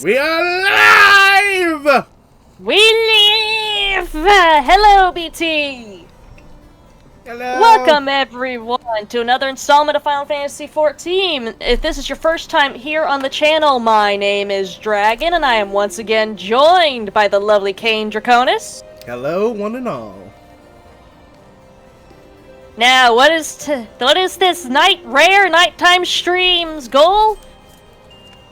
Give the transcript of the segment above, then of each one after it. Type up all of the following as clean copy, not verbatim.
We are live! We live! Hello, BT! Hello! Welcome, everyone, to another installment of Final Fantasy XIV. If this is your first time here on the channel, my name is Dragon, and I am once again joined by the lovely Kane Draconis. Hello, one and all. Now, what is this rare nighttime stream's goal?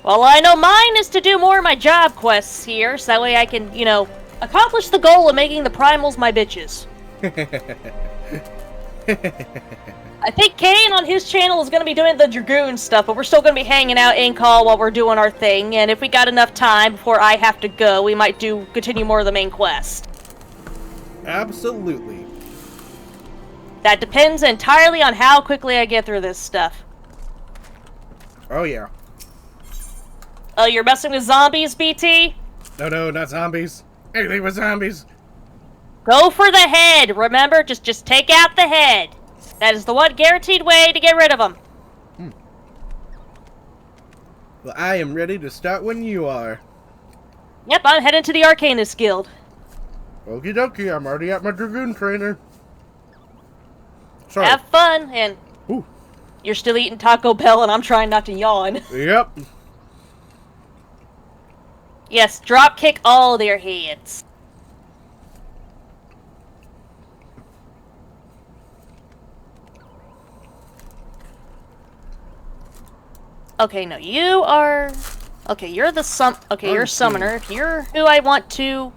Well, I know mine is to do more of my job quests here, so that way I can, accomplish the goal of making the primals my bitches. I think Kane on his channel is going to be doing the Dragoon stuff, but we're still going to be hanging out in call while we're doing our thing, and if we got enough time before I have to go, we might continue more of the main quest. Absolutely. That depends entirely on how quickly I get through this stuff. Oh, yeah. Oh, you're messing with zombies, BT? No, not zombies. Anything with zombies. Go for the head, remember? Just take out the head. That is the one guaranteed way to get rid of them. Well, I am ready to start when you are. Yep, I'm heading to the Arcanist Guild. Okie dokie, I'm already at my Dragoon trainer. Sorry. Have fun, and Ooh. You're still eating Taco Bell, and I'm trying not to yawn. Yep. Yes, drop kick all their heads. Okay, no, you are... Okay, you're the Okay, you're a summoner. If you're who I want to...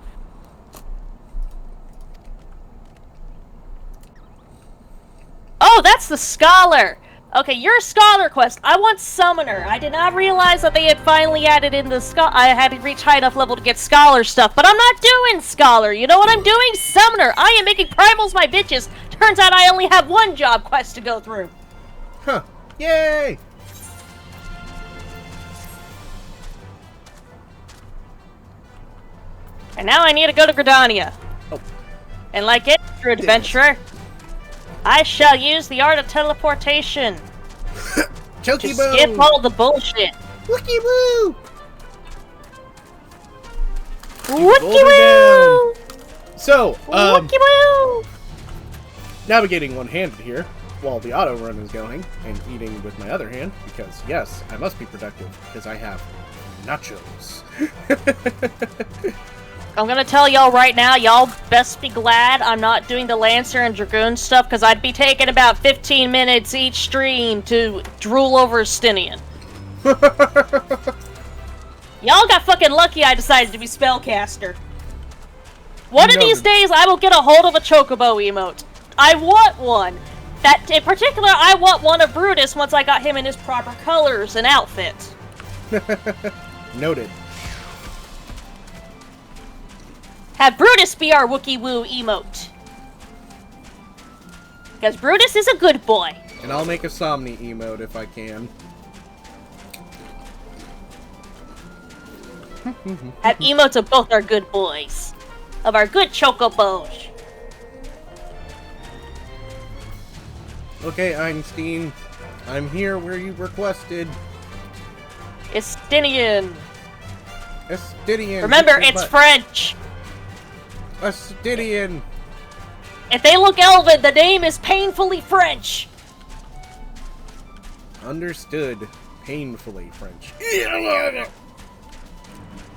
Oh, that's the scholar! Okay, you're a scholar quest. I want summoner. I did not realize that they had finally added in the I had to reach high enough level to get scholar stuff, but I'm not doing scholar. You know what I'm doing? Summoner. I am making primals my bitches. Turns out I only have one job quest to go through. Huh. Yay! And now I need to go to Gridania. Oh. And like it, true adventurer, I shall use the art of teleportation to skip all the bullshit. Wookie woo! Wookie woo! So, Wookie woo! navigating one-handed here, while the auto run is going, and eating with my other hand, because, yes, I must be productive, because I have nachos. I'm gonna tell y'all right now, y'all best be glad I'm not doing the Lancer and Dragoon stuff, because I'd be taking about 15 minutes each stream to drool over Stinian. Y'all got fucking lucky I decided to be Spellcaster. One of these days, I will get a hold of a Chocobo emote. I want one. That, in particular, I want one of Brutus once I got him in his proper colors and outfit. Noted. Have Brutus be our Wookie Woo emote. Because Brutus is a good boy. And I'll make a Somni emote if I can. Have emotes of both our good boys. Of our good chocobos. Okay, Einstein. I'm here where you requested. Estinian. Estidian. Remember, it's French. Estidian. If they look Elven, the name is painfully French. Understood. Painfully French.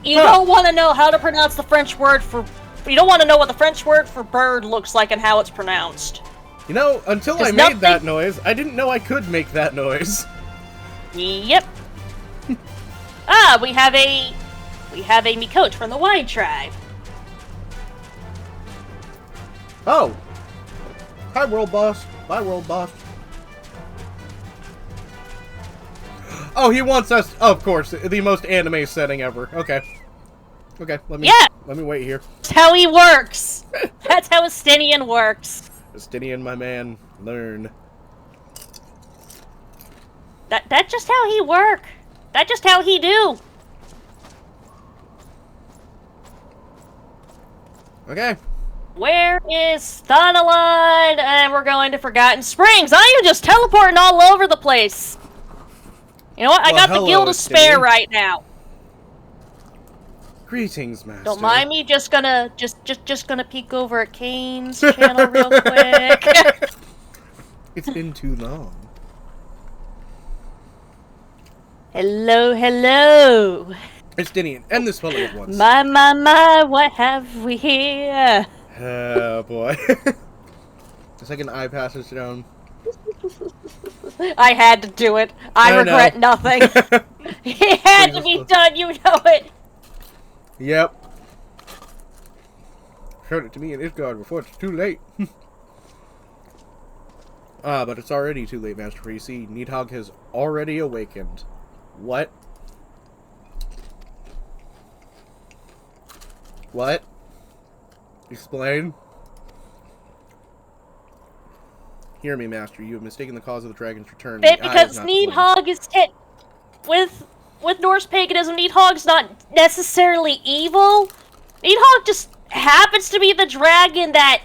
You don't want to know how to pronounce the French word for... You don't want to know what the French word for bird looks like and how it's pronounced. You know, until I made that noise, I didn't know I could make that noise. Yep. We have a Mikote from the Wine Tribe. Oh! Hi, World Boss. Bye, World Boss. Oh, he wants us... Oh, of course, the most anime setting ever. Okay. Okay, let me wait here. That's how he works! That's how Estinian works. Estinian, my man. Learn. That's just how he work. That's just how he do. Okay. Where is Thanaline? And we're going to Forgotten Springs. I am just teleporting all over the place. You know what? I got the guild to spare right now. Greetings, Master. Don't mind me, just gonna peek over at Kane's channel real quick. It's been too long. Hello, hello. It's Dinian, end this folly at once. My, what have we here? Oh, boy. The second eye passes down. I had to do it. I regret nothing. It had to be done, you know it. Yep. Showed it to me in Isgard before it's too late. But it's already too late, Master. For you see, Nidhogg has already awakened. What? What? Explain. Hear me, Master. You have mistaken the cause of the dragon's return. Because Nidhogg is with Norse paganism, Nidhogg's not necessarily evil. Nidhogg just happens to be the dragon that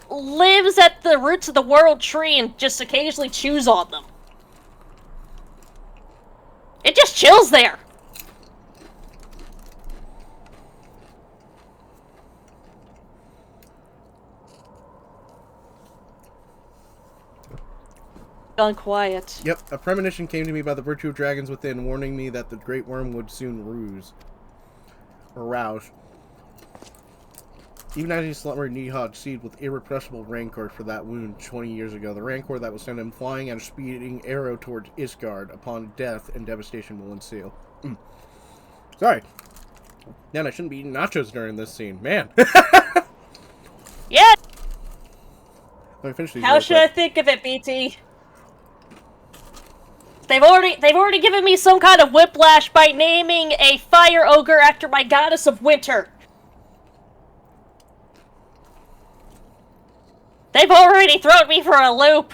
lives at the roots of the world tree and just occasionally chews on them. It just chills there. Gone quiet. Yep, a premonition came to me by the virtue of dragons within, warning me that the great worm would soon arouse. Even as he slumbered, Nidhogg seethed with irrepressible rancor for that wound 20 years ago. The rancor that will send him flying at a speeding arrow towards Isgard. Upon death and devastation will ensue. Sorry. Man, I shouldn't be eating nachos during this scene. Man. Yeah. Let me finish these. How should I think of it, BT? They've already given me some kind of whiplash by naming a fire ogre after my goddess of winter. They've already thrown me for a loop.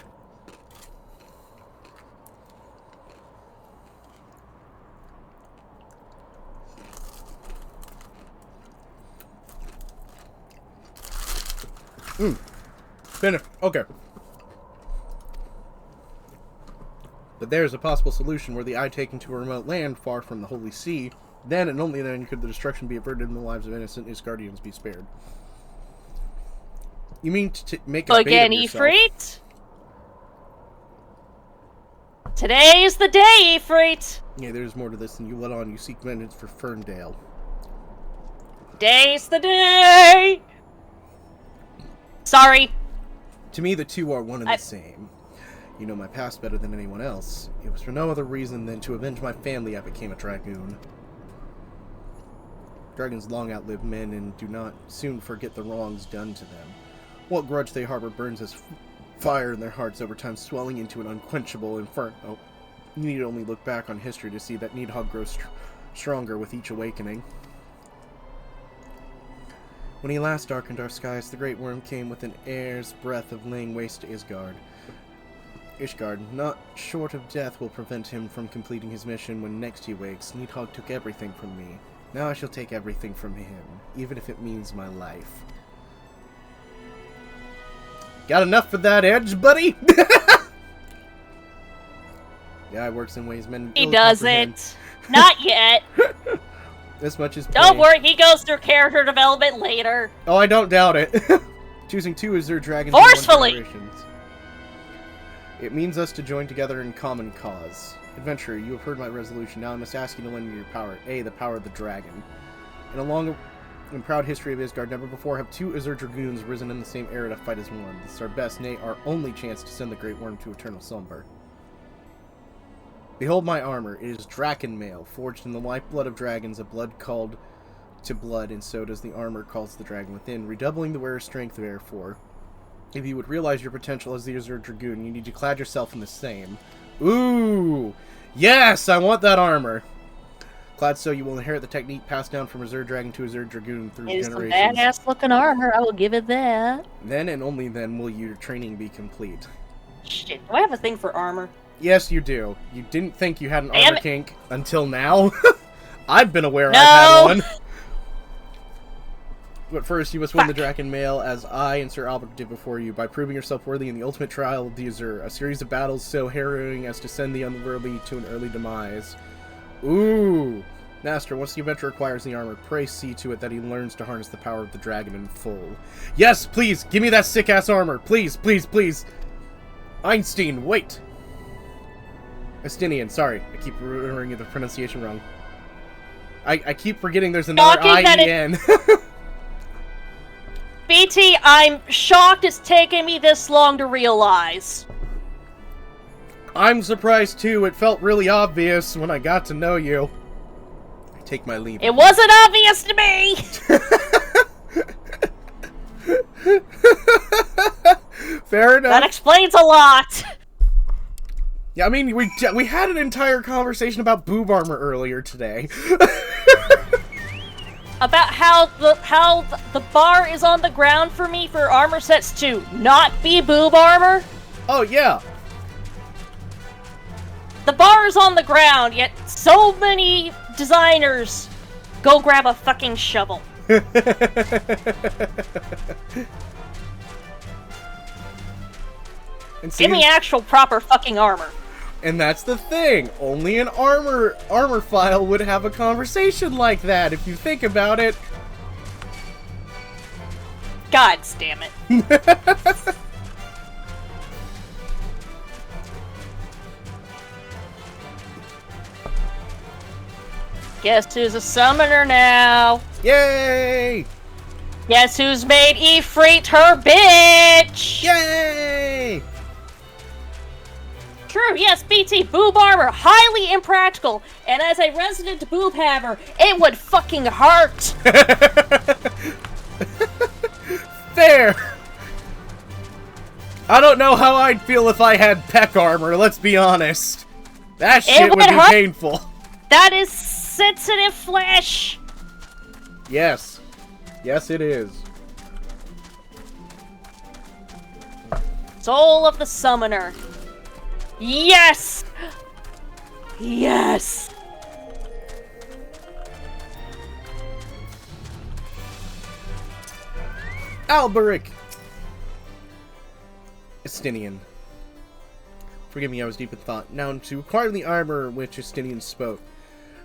Finish. Okay. But there is a possible solution were the eye taken to a remote land far from the Holy See. Then and only then could the destruction be averted and the lives of innocent Isgardians be spared. You mean to make a bait Again, of yourself? Ifrit? Today is the day, Ifrit! Yeah, there's more to this than you let on. You seek vengeance for Ferndale. Day's the day! Sorry. To me, the two are one and the same. You know my past better than anyone else. It was for no other reason than to avenge my family I became a dragoon. Dragons long outlive men and do not soon forget the wrongs done to them. What grudge they harbor burns as fire in their hearts over time, swelling into an unquenchable inferno. You need only look back on history to see that Nidhogg grows stronger with each awakening. When he last darkened our skies, the great worm came with an air's breath of laying waste to Isgard. Ishgard, not short of death, will prevent him from completing his mission when next he wakes. Nidhogg took everything from me. Now I shall take everything from him, even if it means my life. Got enough for that edge, buddy? Yeah, it works in ways men He doesn't. Not yet. This much is Don't worry, he goes through character development later. Oh, I don't doubt it. Choosing two Azure dragons forcefully. in 1 generation. It means us to join together in common cause. Adventurer, you have heard my resolution. Now I must ask you to lend me your power. A, the power of the dragon. In a long and proud history of Isgard, never before have two Azure dragoons risen in the same era to fight as one. This is our best, nay, our only chance to send the Great Worm to eternal slumber. Behold my armor. It is draken mail, forged in the lifeblood of dragons, a blood called to blood, and so does the armor calls the dragon within, redoubling the wearer's strength therefore. If you would realize your potential as the Azure Dragoon, you need to clad yourself in the same. Ooh! Yes! I want that armor! Clad so you will inherit the technique passed down from Azure Dragon to Azure Dragoon through It's generations. some badass looking armor, I will give it that. Then and only then will your training be complete. Shit, do I have a thing for armor? Yes, you do. You didn't think you had an Damn armor it. kink until now. I've been aware No! I've had one. But first, you must win the Draken Mail, as I and Sir Albert did before you, by proving yourself worthy in the ultimate trial of the Azure, a series of battles so harrowing as to send the unworthy to an early demise. Ooh, Master, once the adventurer acquires the armor, pray see to it that he learns to harness the power of the dragon in full. Yes, please! Give me that sick-ass armor! Please, please, please! Einstein, wait! Estinian, sorry. I keep remembering the pronunciation wrong. I keep forgetting there's another I-E-N. BT, I'm shocked it's taken me this long to realize. I'm surprised too. It felt really obvious when I got to know you. I take my leave. It wasn't obvious to me! Fair enough. That explains a lot. Yeah, I mean, we had an entire conversation about boob armor earlier today. About how the bar is on the ground for me for armor sets to not be boob armor. Oh, yeah. The bar is on the ground, yet so many designers go grab a fucking shovel. And Give me actual proper fucking armor. And that's the thing. Only an armor file would have a conversation like that, if you think about it. God damn it. Guess who's a summoner now? Yay! Guess who's made Ifrit her bitch? Yay! True, yes, BT, boob armor, highly impractical, and as a resident boob haver, it would fucking hurt. Fair! I don't know how I'd feel if I had peck armor, let's be honest. That shit would be painful. That is sensitive flesh. Yes. Yes, it is. Soul of the Summoner. Yes! Yes! Alberic! Estinian. Forgive me, I was deep in thought. Now, to acquire the armor which Estinian spoke.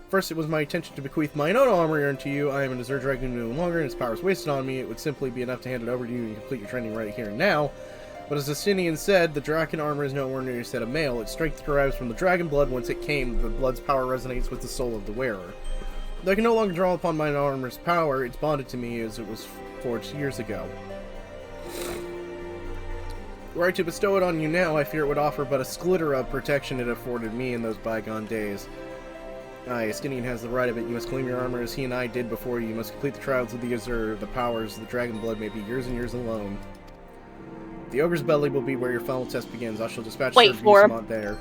First, it was my intention to bequeath mine own armor unto you. I am an Azure Dragon no longer, and its power is wasted on me. It would simply be enough to hand it over to you and complete your training right here and now. But as Estinian said, the dragon armor is no ordinary set of mail. Its strength derives from the dragon blood. Once it came, the blood's power resonates with the soul of the wearer. Though I can no longer draw upon mine armor's power, it's bonded to me as it was forged years ago. Were I to bestow it on you now, I fear it would offer but a slitter of protection it afforded me in those bygone days. Aye, Estinian has the right of it. You must claim your armor as he and I did before you. You must complete the trials of the Azure. The powers of the dragon blood may be years and years alone. The ogre's belly will be where your final test begins. I shall dispatch Wait for him. There.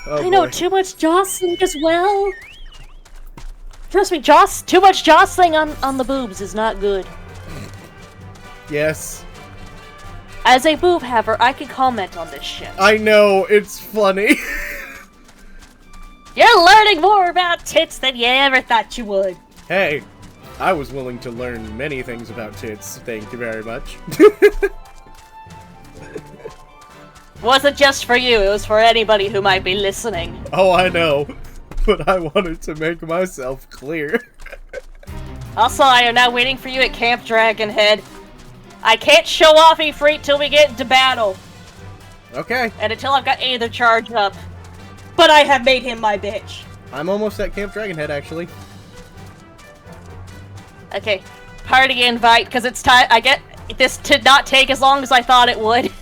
Oh, I know, boy. too much jostling as well. Trust me, too much jostling on the boobs is not good. Yes. As a boob haver, I can comment on this shit. I know, it's funny. You're learning more about tits than you ever thought you would. Hey, I was willing to learn many things about tits. Thank you very much. Wasn't just for you, it was for anybody who might be listening. Oh, I know. But I wanted to make myself clear. Also, I am now waiting for you at Camp Dragonhead. I can't show off Ifrit till we get into battle. Okay. And until I've got Aether charged up. But I have made him my bitch. I'm almost at Camp Dragonhead, actually. Okay. Party invite, because it's time. I get this to not take as long as I thought it would.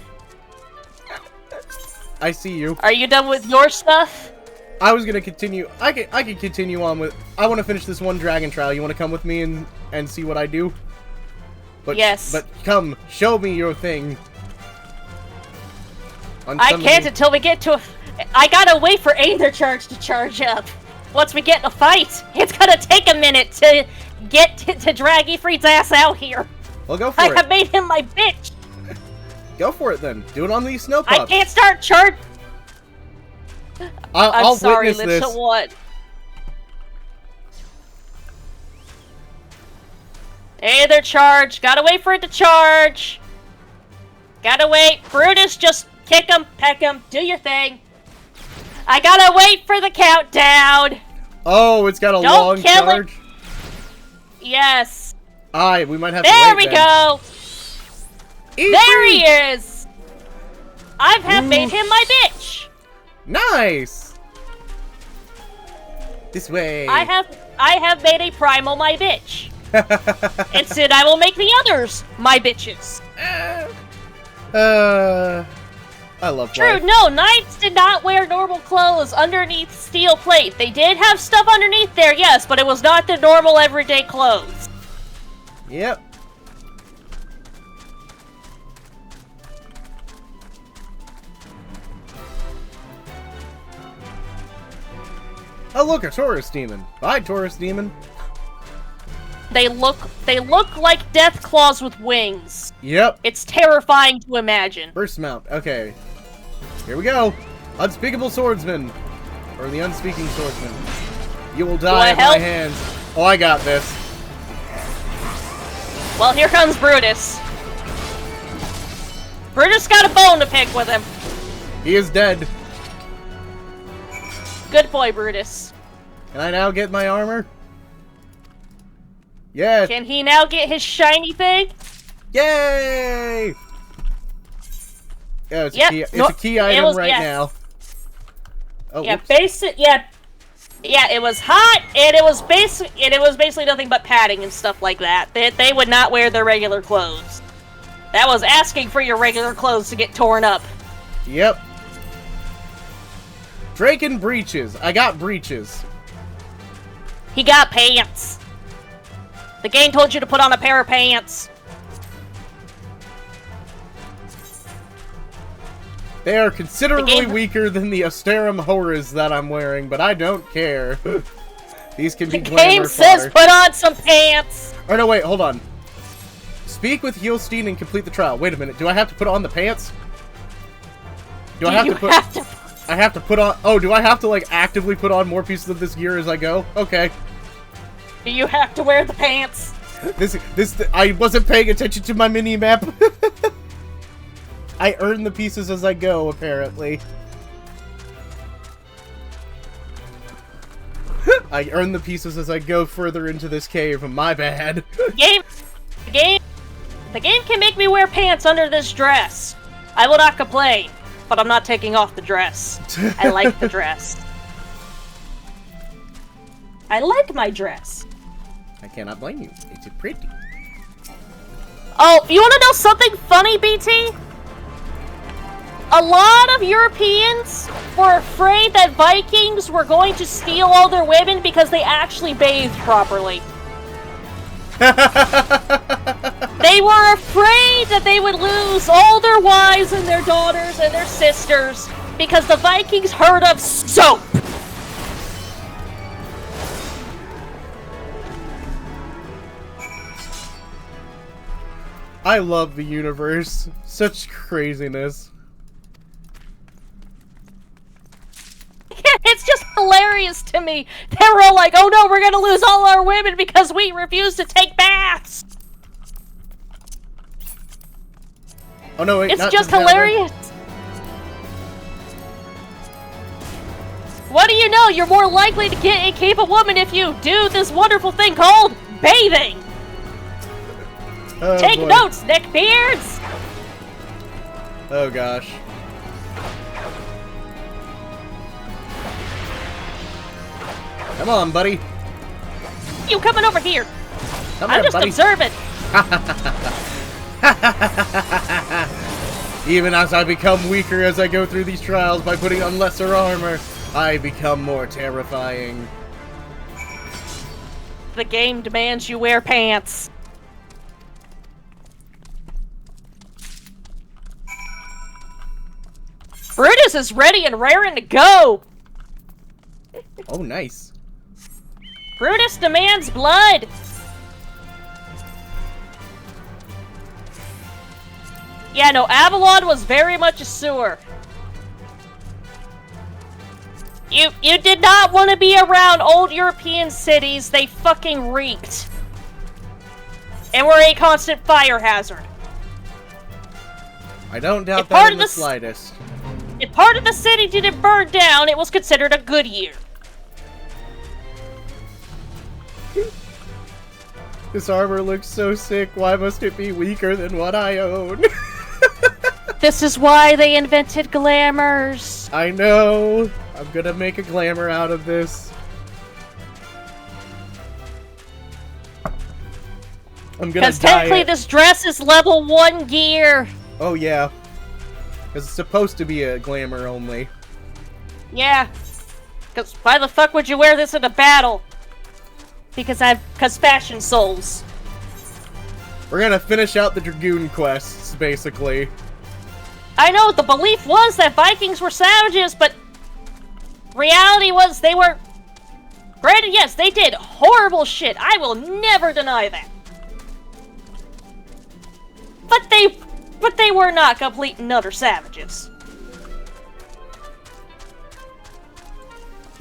I see you. Are you done with your stuff? I was gonna continue. I can continue on with. I want to finish this one dragon trial. You want to come with me and see what I do? But, yes. But come, show me your thing. I can't until we get to a... I gotta wait for Aether Charge to charge up. Once we get in a fight, it's gonna take a minute to get to drag Ifrit's ass out here. Well, go for it. I have made him my bitch. Go for it then. Do it on these snow pups. I can't start charge. I'll sorry, witness this. Lips, what? Aether Charge. Gotta wait for it to charge. Gotta wait. Brutus, just kick him, peck him, do your thing. I gotta wait for the countdown. Oh, it's got a Don't long kill it. charge. Yes. Alright, we might have to There wait we then. go. There he is. I've made him my bitch. Nice. This way. I have made a primal my bitch. And soon I will make the others my bitches. I love True, life. no, knights did not wear normal clothes underneath steel plate. They did have stuff underneath there, yes, but it was not the normal everyday clothes. Yep. Oh look, a Taurus demon. Bye, Taurus demon. They look like death claws with wings. Yep. It's terrifying to imagine. Burst mount. Okay. Here we go. Unspeakable swordsman. Or the unspeaking swordsman. You will die at my hands. Oh, I got this. Well, here comes Brutus. Brutus got a bone to pick with him. He is dead. Good boy, Brutus. Can I now get my armor? Yeah. Can he now get his shiny thing? Yay! Yeah, it's a key item right now. Oh, yeah, whoops. Yeah, it was hot, and it was basically nothing but padding and stuff like that. They would not wear their regular clothes. That was asking for your regular clothes to get torn up. Yep. Drake and breeches. I got breeches. He got pants. The game told you to put on a pair of pants. They are considerably weaker than the Austerum horrors that I'm wearing, but I don't care. These can be The game says put on some pants! Oh no, wait, hold on. Speak with Heelstein and complete the trial. Wait a minute, do I have to put on the pants? I have to put on... Oh, do I have to, like, actively put on more pieces of this gear as I go? Okay. Do you have to wear the pants? I wasn't paying attention to my mini-map. I earn the pieces as I go, apparently. I earn the pieces as I go further into this cave. My bad. The game can make me wear pants under this dress. I will not complain, but I'm not taking off the dress. I like the dress. I like my dress. I cannot blame you. It's pretty. Oh, you want to know something funny, BT? A lot of Europeans were afraid that Vikings were going to steal all their women because they actually bathed properly. They were afraid that they would lose all their wives and their daughters and their sisters because the Vikings heard of soap. I love the universe. Such craziness. It's just hilarious to me. They were all like, oh no, we're gonna lose all our women because we refuse to take baths. Oh no, wait, it's just hilarious. What do you know? You're more likely to keep a woman if you do this wonderful thing called bathing. Oh, Take boy. notes, neckbeards! Oh gosh. Come on, buddy. You coming over here? Come I'm here, just buddy. observing. Even as I become weaker as I go through these trials by putting on lesser armor, I become more terrifying. The game demands you wear pants. Brutus is ready and raring to go! Oh, nice. Brutus demands blood! Yeah, no, Avalon was very much a sewer. You did not want to be around old European cities. They fucking reeked. And were a constant fire hazard. I don't doubt that in the slightest. If part of the city didn't burn down, it was considered a good year. This armor looks so sick. Why must it be weaker than what I own? This is why they invented glamours. I know. I'm gonna make a glamour out of this. I'm gonna Because technically this dress is level 1 gear. Oh yeah. Because it's supposed to be a glamour only. Yeah. Because why the fuck would you wear this in a battle? Because fashion souls. We're gonna finish out the Dragoon quests, basically. I know, the belief was that Vikings were savages, but reality was they were... Granted, yes, they did horrible shit. I will never deny that. But they were not complete and utter savages.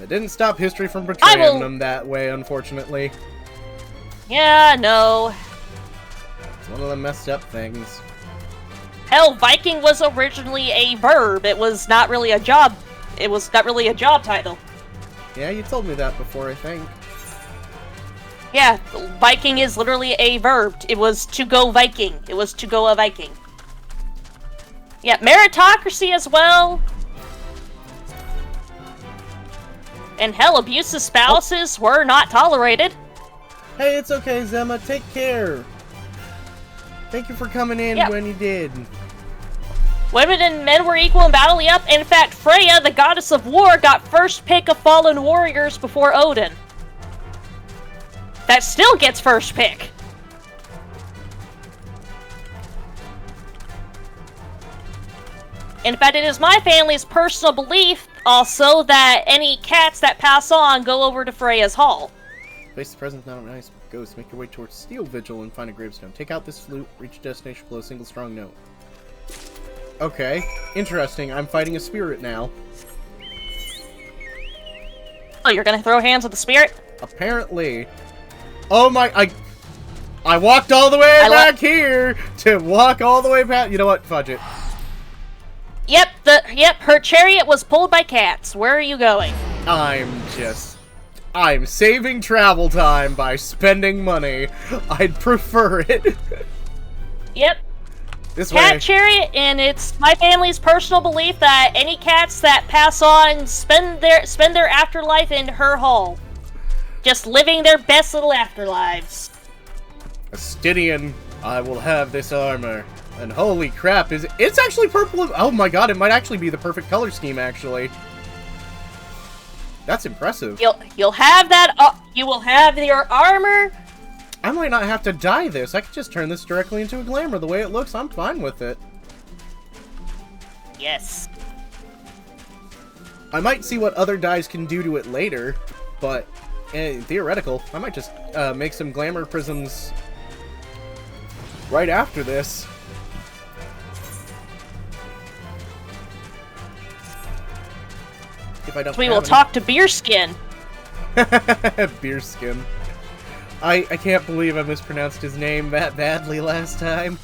It didn't stop history from portraying them that way, unfortunately. Yeah, no. It's one of the messed up things. Hell, Viking was originally a verb. It was not really a job. It was not really a job title. Yeah, you told me that before, I think. Yeah, Viking is literally a verb. It was to go Viking. It was to go a Viking. Yeah, meritocracy as well. And hell, abusive spouses were not tolerated. Hey, it's okay, Zemma. Take care. Thank you for coming in when you did. Women and men were equal in battle, yep. In fact, Freya, the goddess of war, got first pick of fallen warriors before Odin. That still gets first pick. In fact, it is my family's personal belief also that any cats that pass on go over to Freya's hall. Place the present now, nice ghost. Make your way towards Steel Vigil and find a gravestone. Take out this flute, reach your destination below a single strong note. Okay, interesting. I'm fighting a spirit now. Oh, you're gonna throw hands with the spirit? Apparently. Oh my, I walked all the way back here to walk all the way back. You know what? Fudge it. Yep, her chariot was pulled by cats. Where are you going? I'm saving travel time by spending money. I'd prefer it. Yep. This Cat way. chariot, and it's my family's personal belief that any cats that pass on spend their afterlife in her hall. Just living their best little afterlives. Astidian, I will have this armor. And holy crap, it's actually purple. Oh my god, it might actually be the perfect color scheme, actually. That's impressive. You'll have that. You will have your armor. I might not have to dye this. I could just turn this directly into a glamour. The way it looks, I'm fine with it. Yes. I might see what other dyes can do to it later, but theoretical. I might just make some glamour prisms right after this. If I don't we will talk to Beerskin. Beerskin. I can't believe I mispronounced his name that badly last time.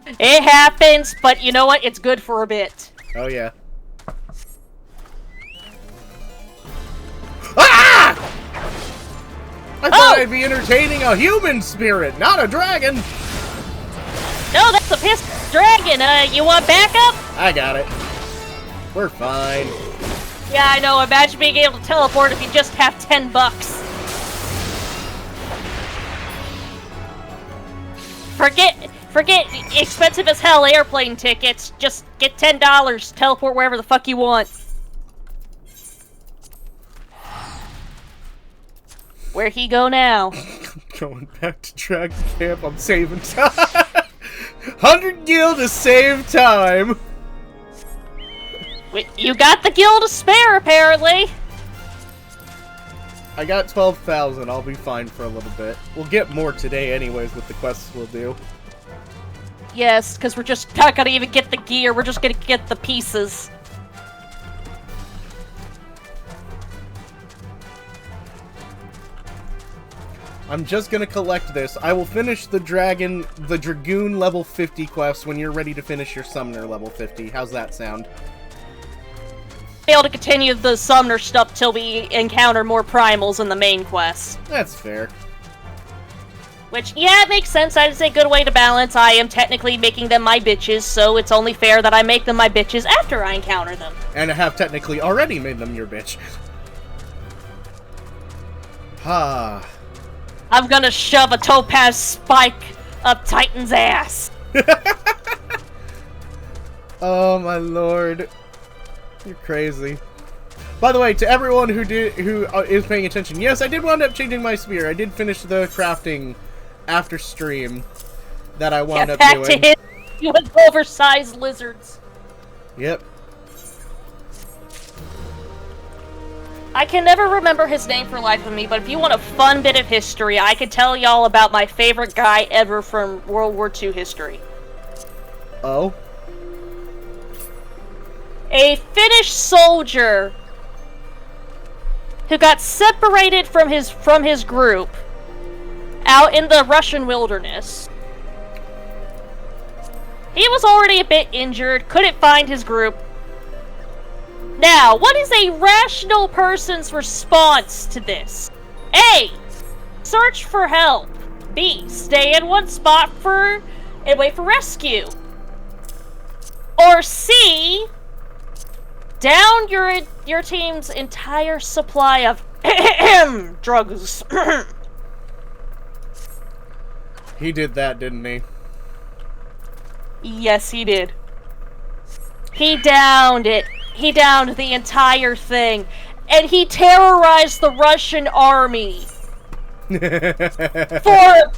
It happens, but you know what? It's good for a bit. Oh yeah. Ah! I thought I'd be entertaining a human spirit, not a dragon. No, that's a pissed dragon. You want backup? I got it. We're fine. Yeah, I know. Imagine being able to teleport if you just have $10. Forget expensive as hell airplane tickets. Just get $10. Teleport wherever the fuck you want. Where he go now? Going back to Dragon Camp. I'm saving time. 100 gil to save time. Wait, you got the gil to spare, apparently. I got 12,000. I'll be fine for a little bit. We'll get more today anyways with the quests we'll do. Yes, because we're just not gonna even get the gear. We're just gonna get the pieces. I'm just gonna collect this. I will finish the Dragoon level 50 quest when you're ready to finish your Summoner level 50. How's that sound? be able to continue the summoner stuff till we encounter more primals in the main quest. That's fair. Which, yeah, it makes sense. That is a good way to balance. I am technically making them my bitches, so it's only fair that I make them my bitches after I encounter them. And I have technically already made them your bitch. Ha. I'm gonna shove a topaz spike up Titan's ass. Oh my lord. You're crazy. By the way, to everyone who is paying attention, yes, I did wind up changing my spear. I did finish the crafting after stream that I wound up doing. To hit you with oversized lizards. Yep. I can never remember his name for the life of me, but if you want a fun bit of history, I could tell y'all about my favorite guy ever from World War II history. Oh? A Finnish soldier who got separated from his group out in the Russian wilderness. He was already a bit injured, couldn't find his group. Now, what is a rational person's response to this? A. Search for help. B. Stay in one spot and wait for rescue. Or C. Down your team's entire supply of drugs. He did that, didn't he? Yes, he did. He downed it. He downed the entire thing. And he terrorized the Russian army for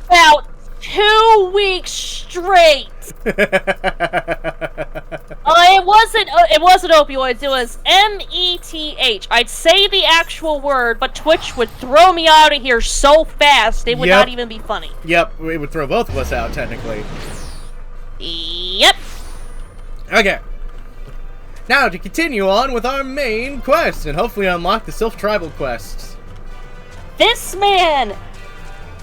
about 2 weeks straight. It wasn't opioids, it was METH. I'd say the actual word, but Twitch would throw me out of here so fast it would not even be funny. Yep, it would throw both of us out, technically. Yep. Okay. Now to continue on with our main quest, and hopefully unlock the Sylph tribal quests. This man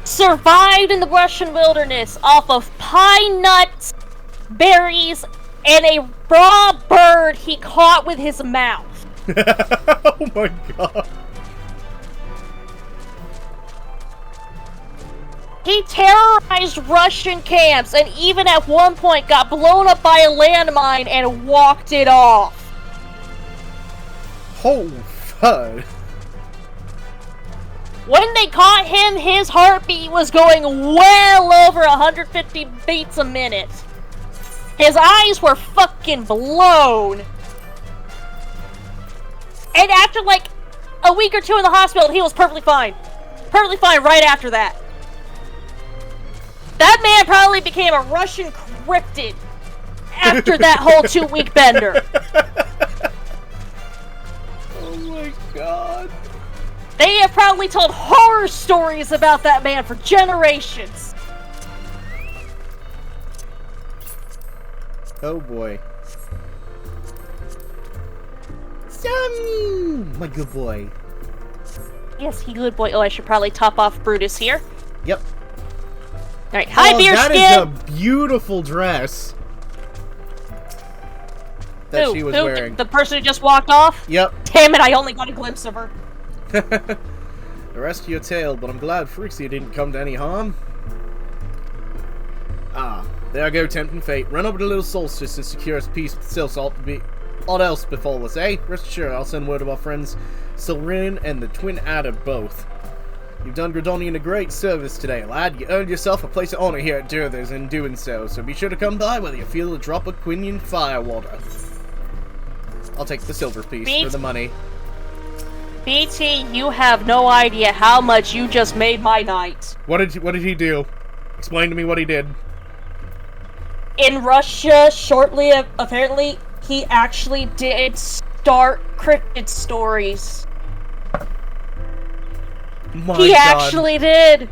survived in the Russian wilderness off of pine nuts, berries, and a raw bird he caught with his mouth. Oh my god. He terrorized Russian camps and even at one point got blown up by a landmine and walked it off. Oh, fud. When they caught him, his heartbeat was going well over 150 beats a minute. His eyes were fucking blown. And after like a week or two in the hospital, he was perfectly fine. Perfectly fine right after that. That man probably became a Russian cryptid after that whole 2-week bender. Oh my god. They have probably told horror stories about that man for generations. Oh boy. Sammy! My good boy. Yes, he good boy. Oh, I should probably top off Brutus here. Yep. Alright, hi, Beerskin! That is a beautiful dress that she was wearing. The person who just walked off? Yep. Damn it, I only got a glimpse of her. The rest of your tale, but I'm glad Frixia didn't come to any harm. Ah, there I go, tempting fate. Run over to Little Solstice and secure us peace with Sylphs, all else befall us, eh? Rest assured, I'll send word of our friends Silrin and the Twin Adder both. You've done Gridonian a great service today, lad. You earned yourself a place of honor here at Durthers in doing so be sure to come by whether you feel a drop of Quinian firewater. I'll take the silver piece for the money. BT, you have no idea how much you just made my night. What did he do? Explain to me what he did. In Russia, shortly, apparently, he actually did start cryptid stories. He actually did.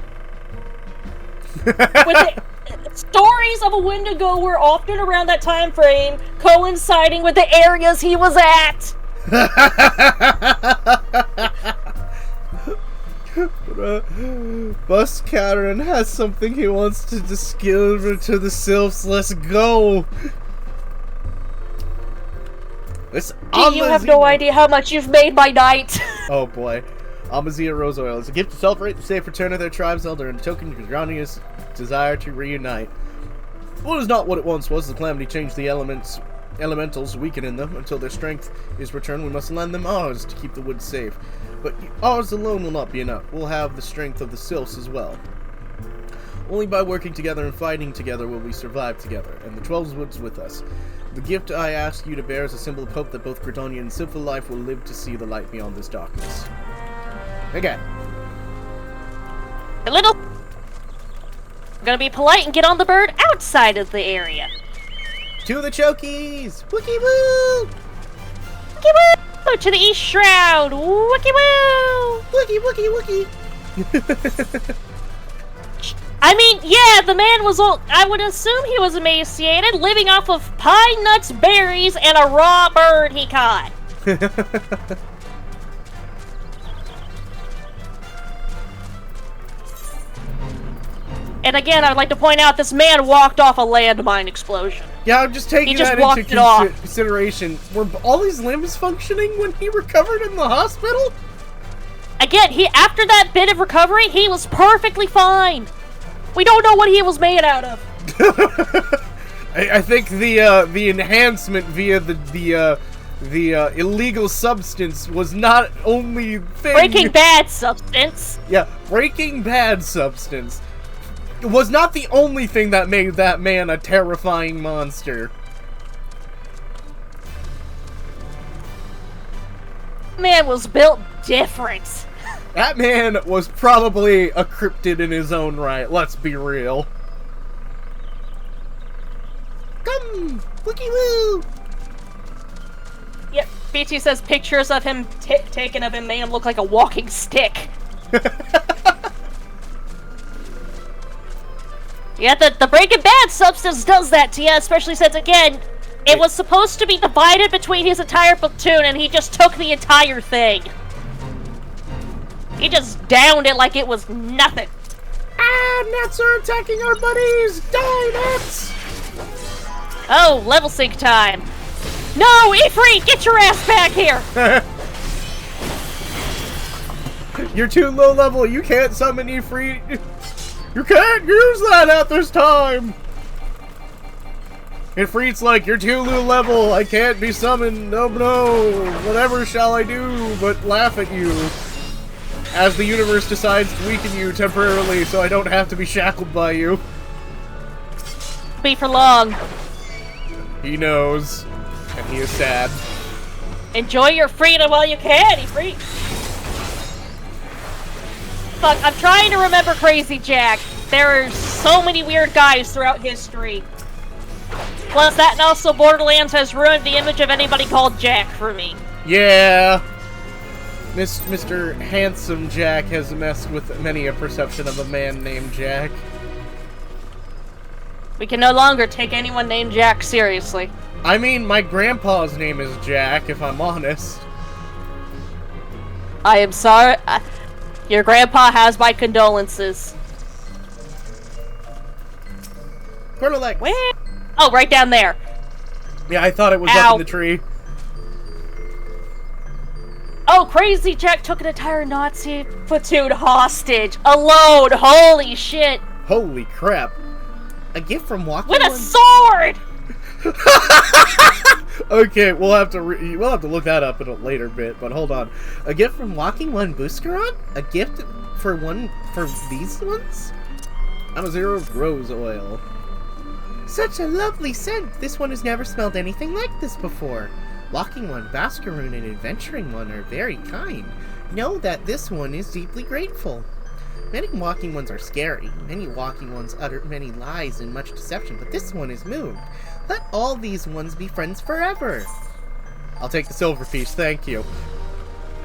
Stories of a Wendigo were often around that time frame, coinciding with the areas he was at. Bus Karen has something he wants to discover to the Sylphs. Let's go. This You have no idea how much you've made my night. Oh boy. Amazia Rose Oil is a gift to celebrate the safe return of their tribe's elder and a token of Grania's desire to reunite. Wood is not what it once was. The calamity changed the elementals, weakening them. Until their strength is returned, we must lend them ours to keep the wood safe. But ours alone will not be enough. We'll have the strength of the Sylphs as well. Only by working together and fighting together will we survive together, and the 12 Woods with us. The gift I ask you to bear is a symbol of hope that both Credonia and Sylph life will live to see the light beyond this darkness. Again. A little... I'm gonna be polite and get on the bird outside of the area. To the chokies! Wookie woo! Wookie woo! To the East Shroud! Wookie woo! Wookie wookie wookie! I mean, yeah, the man was old. I would assume he was emaciated, living off of pine nuts, berries, and a raw bird he caught. And again, I'd like to point out this man walked off a landmine explosion. Yeah, I'm just taking that into consideration. Were all his limbs functioning when he recovered in the hospital? Again, after that bit of recovery, he was perfectly fine. We don't know what he was made out of. I think the enhancement via the illegal substance was not only Breaking Bad substance. Yeah, Breaking Bad substance was not the only thing that made that man a terrifying monster. Man was built different. That man was probably a cryptid in his own right, let's be real. Come! Wookie woo! Yep, BT says pictures of him taken of him made him look like a walking stick. Yeah, the Breaking Bad substance does that to you, especially since, again, it was supposed to be divided between his entire platoon, and he just took the entire thing. He just downed it like it was nothing. Ah, Nets are attacking our buddies! Die, Nets! Oh, level sync time. No, Ifrit, get your ass back here! You're too low level, you can't summon Ifrit. You can't use that at this time! Ifrit's like, you're too low level, I can't be summoned, no, whatever shall I do but laugh at you. As the universe decides to weaken you temporarily so I don't have to be shackled by you. Be for long. He knows, and he is sad. Enjoy your freedom while you can, Ifrit. Fuck, I'm trying to remember Crazy Jack. There are so many weird guys throughout history. Plus, that and also Borderlands has ruined the image of anybody called Jack for me. Yeah. Mr. Handsome Jack has messed with many a perception of a man named Jack. We can no longer take anyone named Jack seriously. I mean, my grandpa's name is Jack, if I'm honest. I am sorry. Your grandpa has my condolences. Cornelec. Where? Oh, right down there. Yeah, I thought it was Ow. up in the tree. Oh, Crazy Jack took an entire Nazi platoon hostage. Alone. Holy shit. Holy crap. A gift from Walking With a sword! Okay, we'll have to look that up in a later bit, but hold on. A gift from Walking One Buscaron? A gift for these ones? I'm a zero rose oil. Such a lovely scent. This one has never smelled anything like this before. Walking One, Bascaroon, and Adventuring One are very kind. Know that this one is deeply grateful. Many Walking Ones are scary. Many Walking Ones utter many lies and much deception, but this one is moved. Let all these ones be friends forever. I'll take the silver piece, thank you.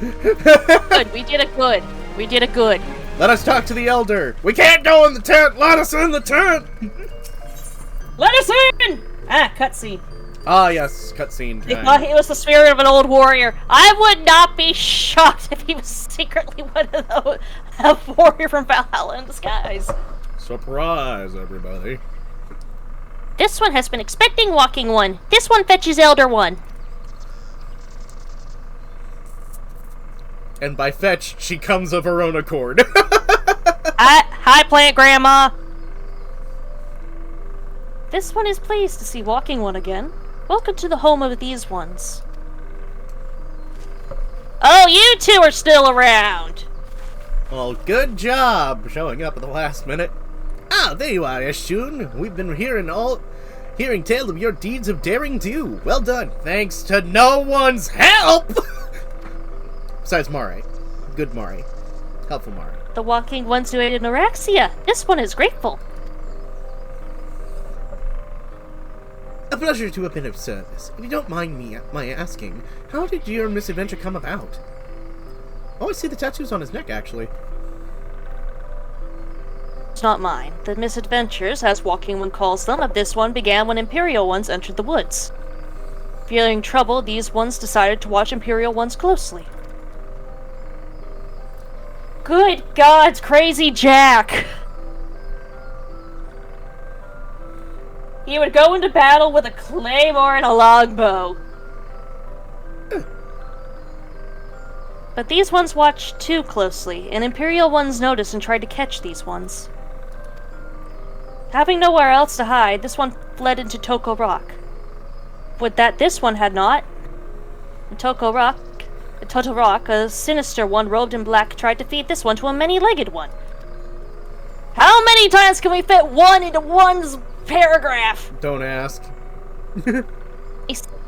Good, we did it good. We did it good. Let us talk to the Elder. We can't go in the tent! Let us in the tent! Let us in! Ah, cutscene. Ah, yes, cutscene They time. thought he was the spirit of an old warrior. I would not be shocked if he was secretly one of those, a warrior from Valhalla in disguise. Surprise, everybody. This one has been expecting Walking One. This one fetches Elder One. And by fetch, she comes of her own accord. Hi, Plant Grandma. This one is pleased to see Walking One again. Welcome to the home of these ones. Oh, you two are still around! Well, good job showing up at the last minute. Ah, there you are, Eshun. We've been hearing tales of your deeds of daring do. Well done. Thanks to no one's help! Besides Mare. Good Mare. Helpful Mare. The Walking Ones who ate anorexia. This one is grateful. A pleasure to have been of service. If you don't mind my asking, how did your misadventure come about? Oh, I see the tattoos on his neck, actually. It's not mine. The misadventures, as Walking One calls them, of this one began when Imperial Ones entered the woods. Feeling trouble, these ones decided to watch Imperial Ones closely. Good God, Crazy Jack! He would go into battle with a claymore and a longbow. But these ones watched too closely, and Imperial Ones noticed and tried to catch these ones. Having nowhere else to hide, this one fled into Toko Rock. Would that this one had not. In Toto Rock, a sinister one robed in black tried to feed this one to a many-legged one. How many times can we fit one into one's paragraph? Don't ask.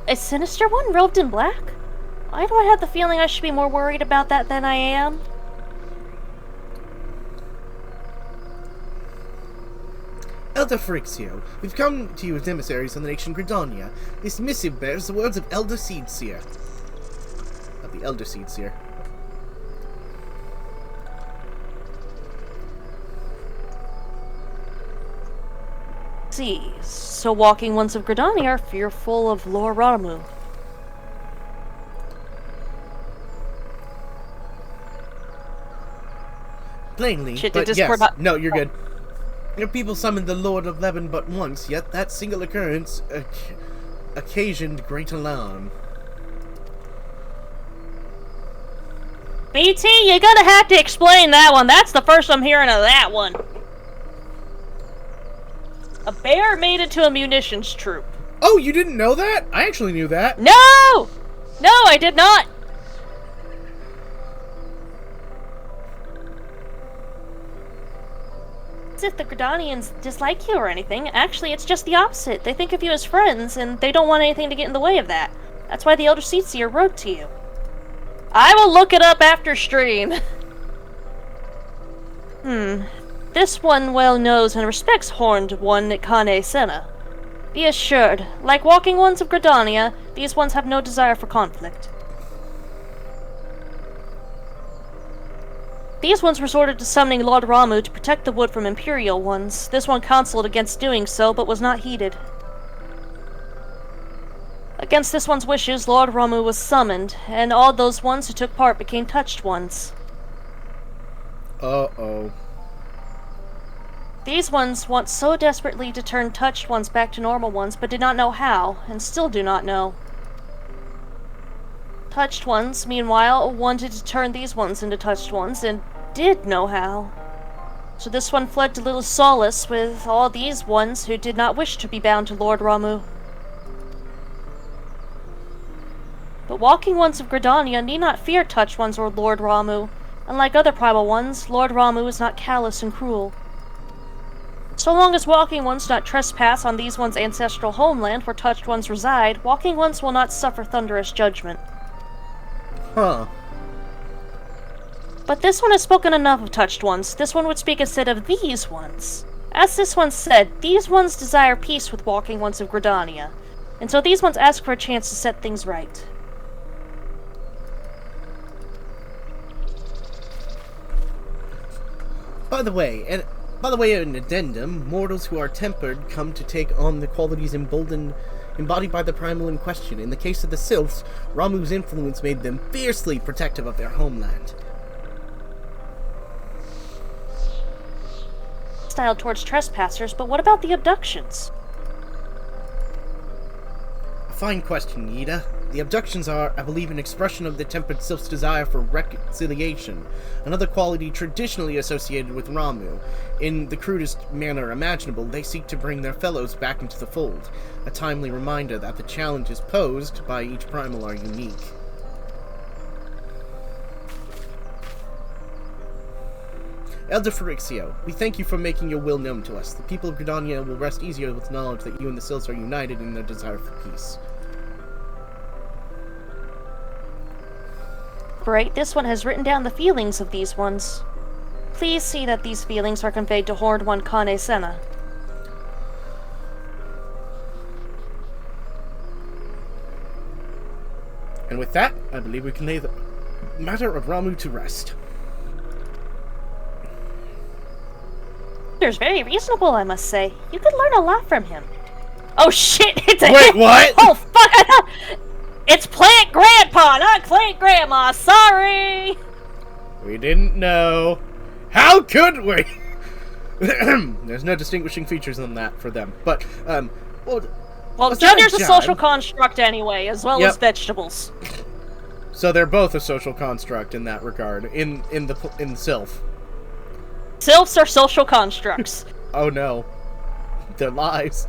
A sinister one robed in black? Why do I have the feeling I should be more worried about that than I am? Elder Phrixio, we've come to you as emissaries of the nation Gridania. This missive bears the words of Elder Seedseer. Of the Elder Seedseer. See, so Walking Ones of Gridania are fearful of Lord Ramu. Plainly, Shit, but did yes. Discord not- No, you're good. Your people summoned the Lord of Leven but once, yet that single occurrence occasioned great alarm. BT, you're gonna have to explain that one. That's the first I'm hearing of that one. A bear made it to a munitions troop. Oh, you didn't know that? I actually knew that. No! No, I did not! As if the Gridanians dislike you or anything. Actually, it's just the opposite. They think of you as friends, and they don't want anything to get in the way of that. That's why the Elder Seedseer wrote to you. I will look it up after stream. This one well knows and respects Horned One Kane Senna. Be assured, like Walking Ones of Gridania, these ones have no desire for conflict. These ones resorted to summoning Lord Ramu to protect the wood from Imperial Ones. This one counseled against doing so, but was not heeded. Against this one's wishes, Lord Ramu was summoned, and all those ones who took part became Touched Ones. Uh-oh. These ones want so desperately to turn Touched Ones back to normal ones, but did not know how, and still do not know. Touched Ones, meanwhile, wanted to turn these ones into Touched Ones, and did know how. So this one fled to Little Solace with all these ones who did not wish to be bound to Lord Ramu. But Walking Ones of Gridania need not fear Touched Ones or Lord Ramu. Unlike other primal ones, Lord Ramu is not callous and cruel. So long as Walking Ones do not trespass on these ones' ancestral homeland where Touched Ones reside, Walking Ones will not suffer thunderous judgment. Huh. But this one has spoken enough of Touched Ones. This one would speak instead of these ones. As this one said, these ones desire peace with Walking Ones of Gridania, and so these ones ask for a chance to set things right. By the way, an addendum, mortals who are tempered come to take on the qualities embodied by the primal in question. In the case of the Sylphs, Ramu's influence made them fiercely protective of their homeland. Style towards trespassers, but what about the abductions? A fine question, Yida. The abductions are, I believe, an expression of the tempered Sylph's desire for reconciliation, another quality traditionally associated with Ramu. In the crudest manner imaginable, they seek to bring their fellows back into the fold, a timely reminder that the challenges posed by each primal are unique. Elder Ferixio, we thank you for making your will known to us. The people of Gridania will rest easier with knowledge that you and the Sylphs are united in their desire for peace. Great, this one has written down the feelings of these ones. Please see that these feelings are conveyed to Horned One Kane Senna. And with that, I believe we can lay the matter of Ramu to rest. He's very reasonable, I must say. You could learn a lot from him. Oh shit! It's a Wait, what? Oh fuck! It's Plant Grandpa, not Plant Grandma. Sorry. We didn't know. How could we? There's no distinguishing features on that for them. But well, gender's a social construct anyway, as well as vegetables. So they're both a social construct in that regard. In Sylph. Sylphs are social constructs. Oh no. They're lies.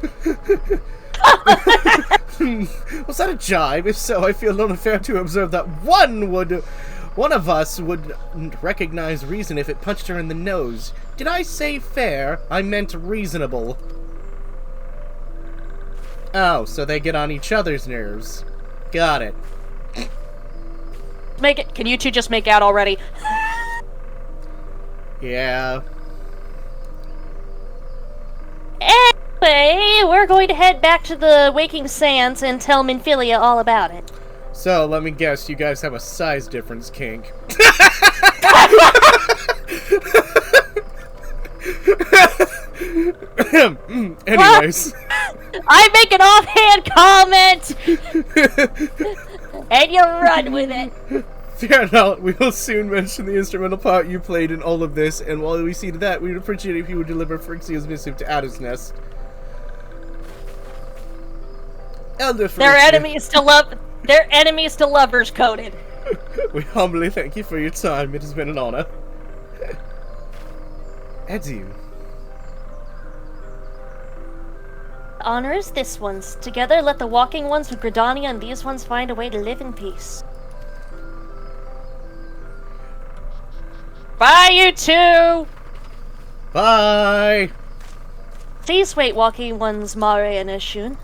Was that a jibe? If so, I feel unfair to observe that one of us would recognize reason if it punched her in the nose. Did I say fair? I meant reasonable. Oh, so they get on each other's nerves. Got it. Make it. Can you two just make out already? Yeah. Anyway, we're going to head back to the Waking Sands and tell Minfilia all about it. So, let me guess, you guys have a size difference kink. Anyways. I make an offhand comment! And you run with it. Fear not, we will soon mention the instrumental part you played in all of this, and while we see to that, we would appreciate if you would deliver Frixio's missive to Adder's Nest. Elder Frixio. Their enemies to lovers coded. We humbly thank you for your time. It has been an honor. Adieu. Honor is this one's. Together let the walking ones of Gridania and these ones find a way to live in peace. Bye, you two! Bye! Please wait, walking ones Mare and Ishun.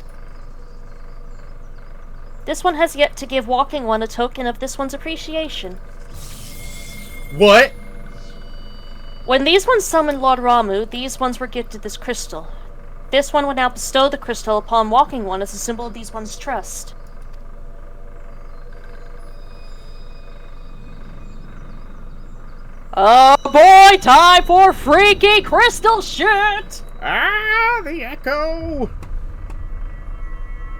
This one has yet to give walking one a token of this one's appreciation. What? When these ones summoned Lord Ramu, these ones were gifted this crystal. This one will now bestow the crystal upon walking one as a symbol of these ones' trust. Oh boy, time for freaky crystal shit! Ah, the echo!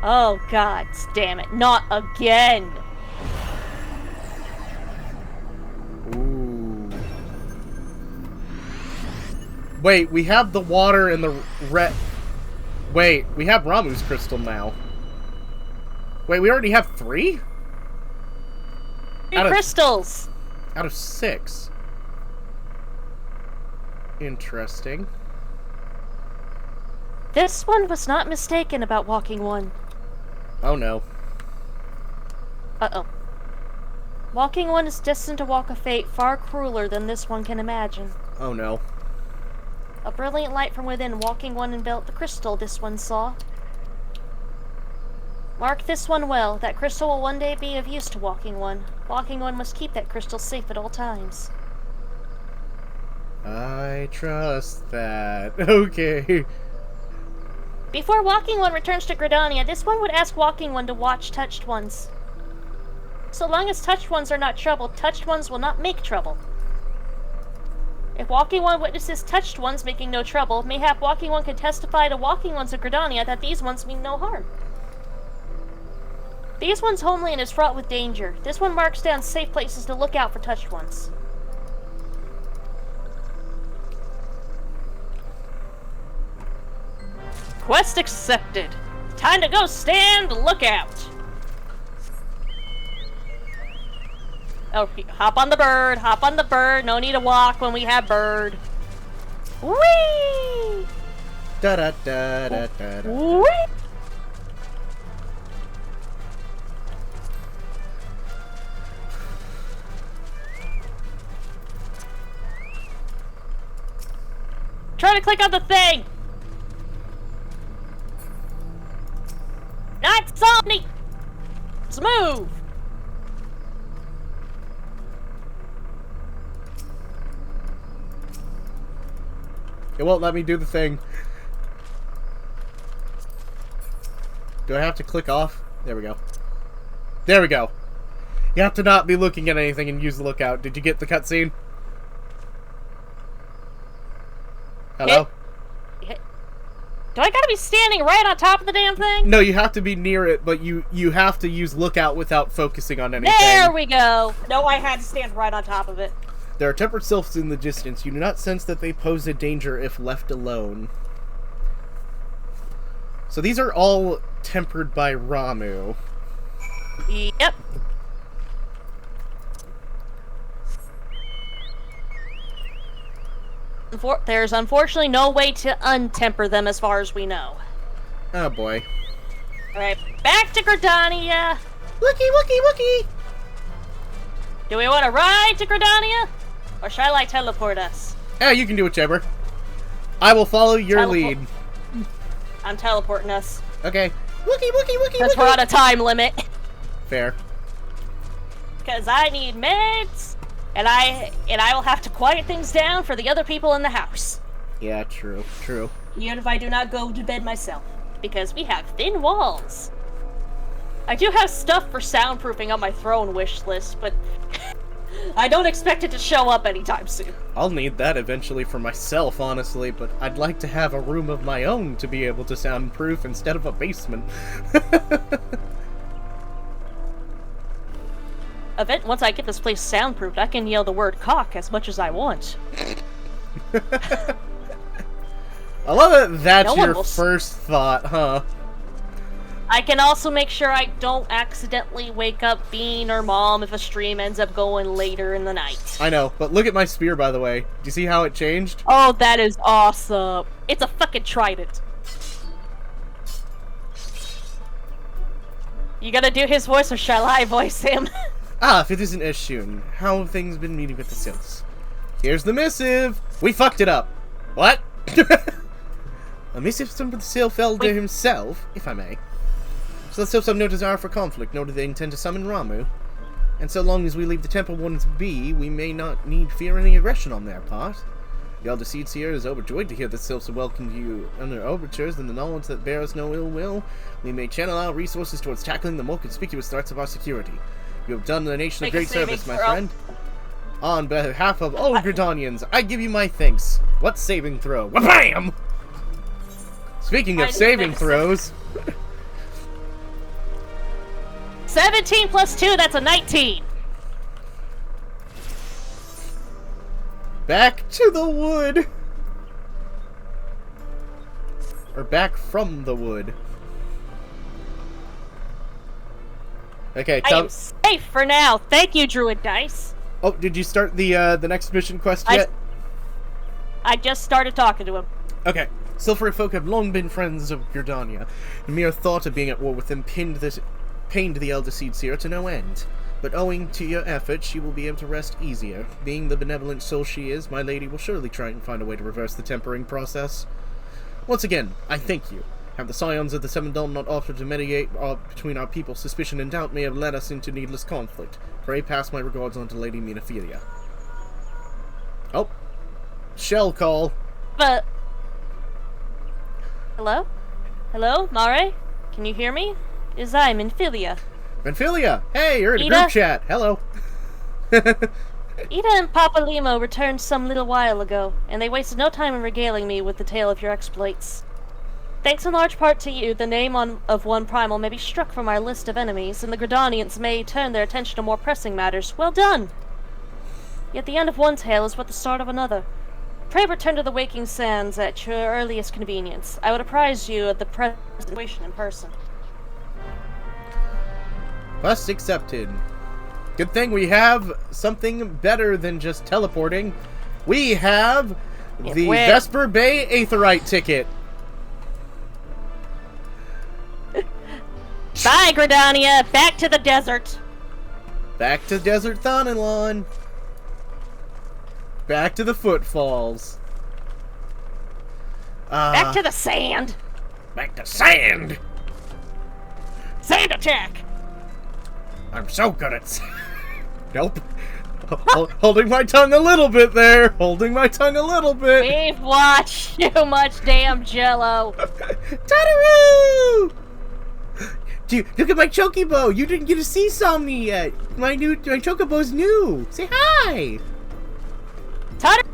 Oh god damn it, not again! Ooh. Wait, we have the water and the red... Wait, we have Ramu's crystal now. Wait, we already have 3? 3 crystals! Out of 6. Interesting. This one was not mistaken about walking one. Oh no. Uh-oh. Walking one is destined to walk a fate far crueler than this one can imagine. Oh no. A brilliant light from within walking one enveloped the crystal this one saw. Mark this one well. That crystal will one day be of use to walking one. Walking one must keep that crystal safe at all times. I trust that. Okay. Before walking one returns to Gridania, this one would ask walking one to watch touched ones. So long as touched ones are not troubled, touched ones will not make trouble. If walking one witnesses touched ones making no trouble, mayhap walking one can testify to walking ones of Gridania that these ones mean no harm. These ones' homeland is fraught with danger. This one marks down safe places to look out for touched ones. Quest accepted. Time to go stand lookout. Oh, hop on the bird. Hop on the bird. No need to walk when we have bird. Whee! Da da da da da da. Whee! Try to click on the thing! Not Somni! Let's move! It won't let me do the thing. Do I have to click off? There we go. There we go. You have to not be looking at anything and use the lookout. Did you get the cutscene? Hello? Do I gotta be standing right on top of the damn thing? No, you have to be near it, but you have to use lookout without focusing on anything. There we go! No, I had to stand right on top of it. There are tempered sylphs in the distance. You do not sense that they pose a danger if left alone. So these are all tempered by Ramu. Yep. There's unfortunately no way to untemper them as far as we know. Oh boy. Alright, back to Gridania! Wookie, wookie, wookie! Do we want to ride to Gridania? Or shall I teleport us? Yeah, you can do whichever. I will follow your lead. I'm teleporting us. Okay. Wookie, wookie, wookie, Because wookie! we're on a time limit. Fair. Because I need meds, and I will have to quiet things down for the other people in the house. Yeah, true, true. Even if I do not go to bed myself. Because we have thin walls. I do have stuff for soundproofing on my throne wish list, but I don't expect it to show up anytime soon. I'll need that eventually for myself, honestly, but I'd like to have a room of my own to be able to soundproof instead of a basement. Once I get this place soundproofed, I can yell the word cock as much as I want. I love that that's No your first thought, huh? I can also make sure I don't accidentally wake up Bean or Mom if a stream ends up going later in the night. I know, but look at my spear, by the way. Do you see how it changed? Oh, that is awesome. It's a fucking trident. You gonna do his voice or shall I voice him? Ah, if it isn't Eshun, how have things been meeting with the Sylphs? Here's the missive! We fucked it up! What? A missive from the Sylph Elder himself, if I may. So the Sylphs have no desire for conflict, nor do they intend to summon Ramu. And so long as we leave the Temple Wardens be, we may not need fear any aggression on their part. The Elder Seer is overjoyed to hear that Sylphs have welcomed you under overtures and the knowledge that bears no ill will. We may channel our resources towards tackling the more conspicuous threats of our security. You have done the nation a great service, my friend. On behalf of all Gridanians, I give you my thanks. What saving throw? Wha-bam! Speaking of saving throws... 17 plus 2, that's a 19! Back to the wood! Or back from the wood. Okay, I am safe for now. Thank you, Druid Dice. Oh, did you start the next mission quest yet? I just started talking to him. Okay. Sylphric folk have long been friends of Gridania. The mere thought of being at war with them pained the Elder Seer to no end. But owing to your efforts, she will be able to rest easier. Being the benevolent soul she is, my lady will surely try and find a way to reverse the tempering process. Once again, I thank you. Have the scions of the Seven Dawn not offered to mediate between our people, suspicion and doubt may have led us into needless conflict. Pray pass my regards on to Lady Minophilia. Oh. Shell call. But... Hello? Hello, Mare? Can you hear me? Is I Minophilia. Minophilia! Hey, you're in a group chat. Hello. Ida and Papa Limo returned some little while ago, and they wasted no time in regaling me with the tale of your exploits. Thanks in large part to you, the name of one primal may be struck from our list of enemies, and the Gridanians may turn their attention to more pressing matters. Well done! Yet the end of one tale is but the start of another. Pray return to the Waking Sands at your earliest convenience. I would apprise you of the present situation in person. Quest accepted. Good thing we have something better than just teleporting. We have the Vesper Bay Aetherite ticket. Bye, Gridania. Back to the desert. Back to Desert Thonilon. Back to the footfalls. Back to the sand. Back to sand. Sand attack. I'm so good at Nope. Holding my tongue a little bit there. Holding my tongue a little bit. We've watched too much damn Jello. Tataru! Dude, look at my Chocobo! You didn't get to see Somni yet! My Chocobo's new! Say hi! Tataru!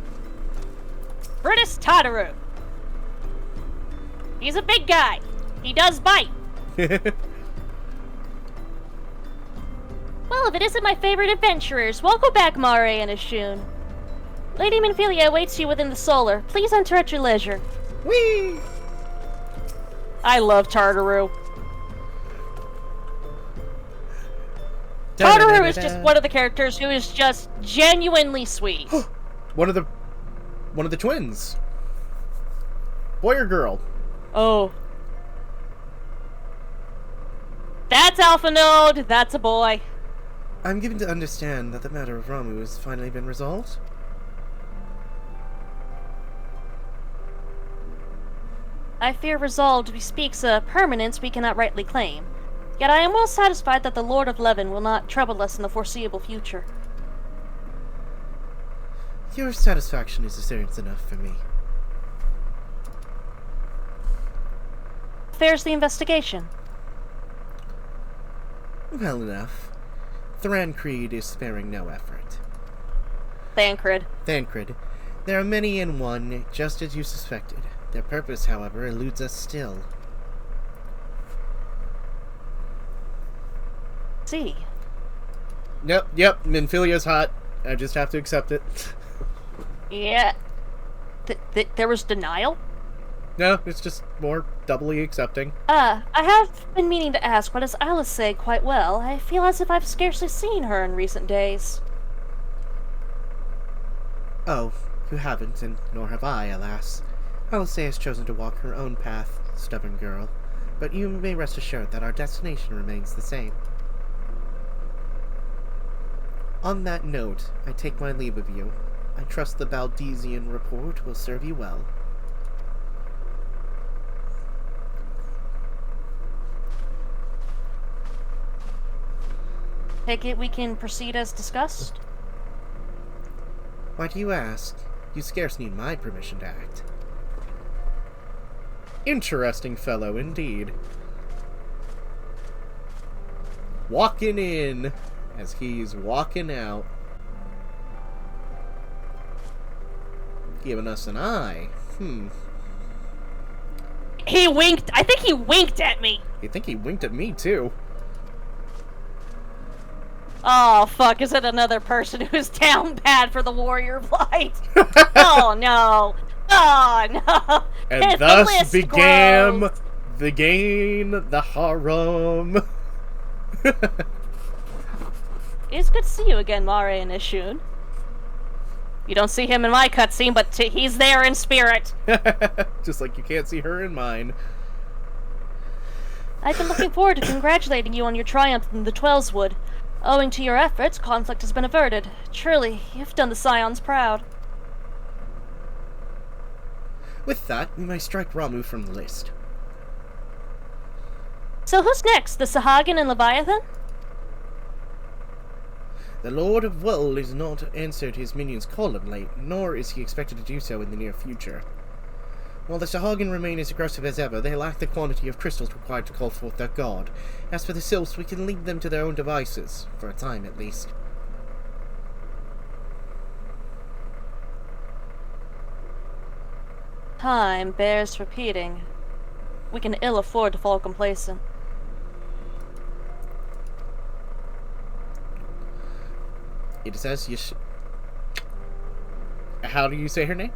British Tataru. He's a big guy. He does bite. Well, if it isn't my favorite adventurers, welcome back, Mare and Ashun. Lady Minfilia awaits you within the solar. Please enter at your leisure. Whee! I love Tartaru. Tartaru is just one of the characters who is just genuinely sweet. one of the twins. Boy or girl? Oh. That's Alpha Node, that's a boy. I'm given to understand that the matter of Ramu has finally been resolved. I fear resolved bespeaks a permanence we cannot rightly claim. Yet I am well satisfied that the Lord of Levin will not trouble us in the foreseeable future. Your satisfaction is assurance enough for me. Fares the investigation? Well enough. Thrancred is sparing no effort. Thancred. There are many in one, just as you suspected. Their purpose, however, eludes us still. See. Yep, Minfilia's hot. I just have to accept it. Yeah. There was denial? No, it's just more doubly accepting. I have been meaning to ask, what does Alice say quite well? I feel as if I've scarcely seen her in recent days. Oh, you haven't, and nor have I, alas. Alice has chosen to walk her own path, stubborn girl. But you may rest assured that our destination remains the same. On that note, I take my leave of you. I trust the Baldesian report will serve you well. Take it we can proceed as discussed? Why do you ask? You scarce need my permission to act. Interesting fellow indeed. Walking in as he's walking out. Giving us an eye. He winked. I think he winked at me. I think he winked at me too. Oh, fuck, is it another person who's down bad for the Warrior Blight? Oh, no. Oh, no. And thus began the game, the harem. It's good to see you again, Mare and Ishun. You don't see him in my cutscene, but he's there in spirit. Just like you can't see her in mine. I've been looking forward to congratulating you on your triumph in the Twellswood. Owing to your efforts, conflict has been averted. Truly, you've done the Scions proud. With that, we may strike Ramu from the list. So who's next? The Sahagin and Leviathan? The Lord of Woe has not answered his minion's call of late, nor is he expected to do so in the near future. While the Sahagin remain as aggressive as ever, they lack the quantity of crystals required to call forth their god. As for the Sylphs, we can leave them to their own devices, for a time at least. Time bears repeating. We can ill afford to fall complacent. It says How do you say her name?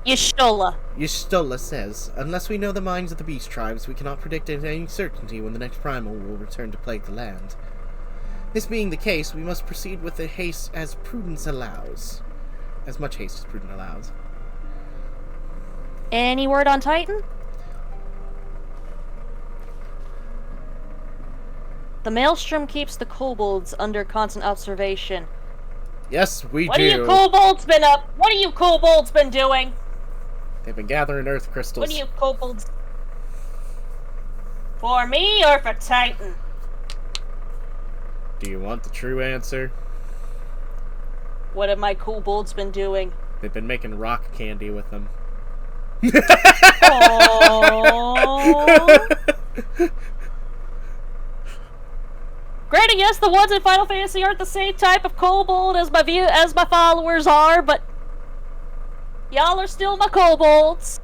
Y'shtola. Y'shtola says, unless we know the minds of the beast tribes, we cannot predict with any certainty when the next primal will return to plague the land. This being the case, we must proceed with the haste as prudence allows. As much haste as prudence allows. Any word on Titan? The Maelstrom keeps the kobolds under constant observation. Yes, we do. What have you kobolds been up? What have you kobolds been doing? They've been gathering earth crystals. What are you kobolds? For me or for Titan? Do you want the true answer? What have my kobolds been doing? They've been making rock candy with them. Aww. Granted, yes, the ones in Final Fantasy aren't the same type of kobold as my followers are, but y'all are still my kobolds.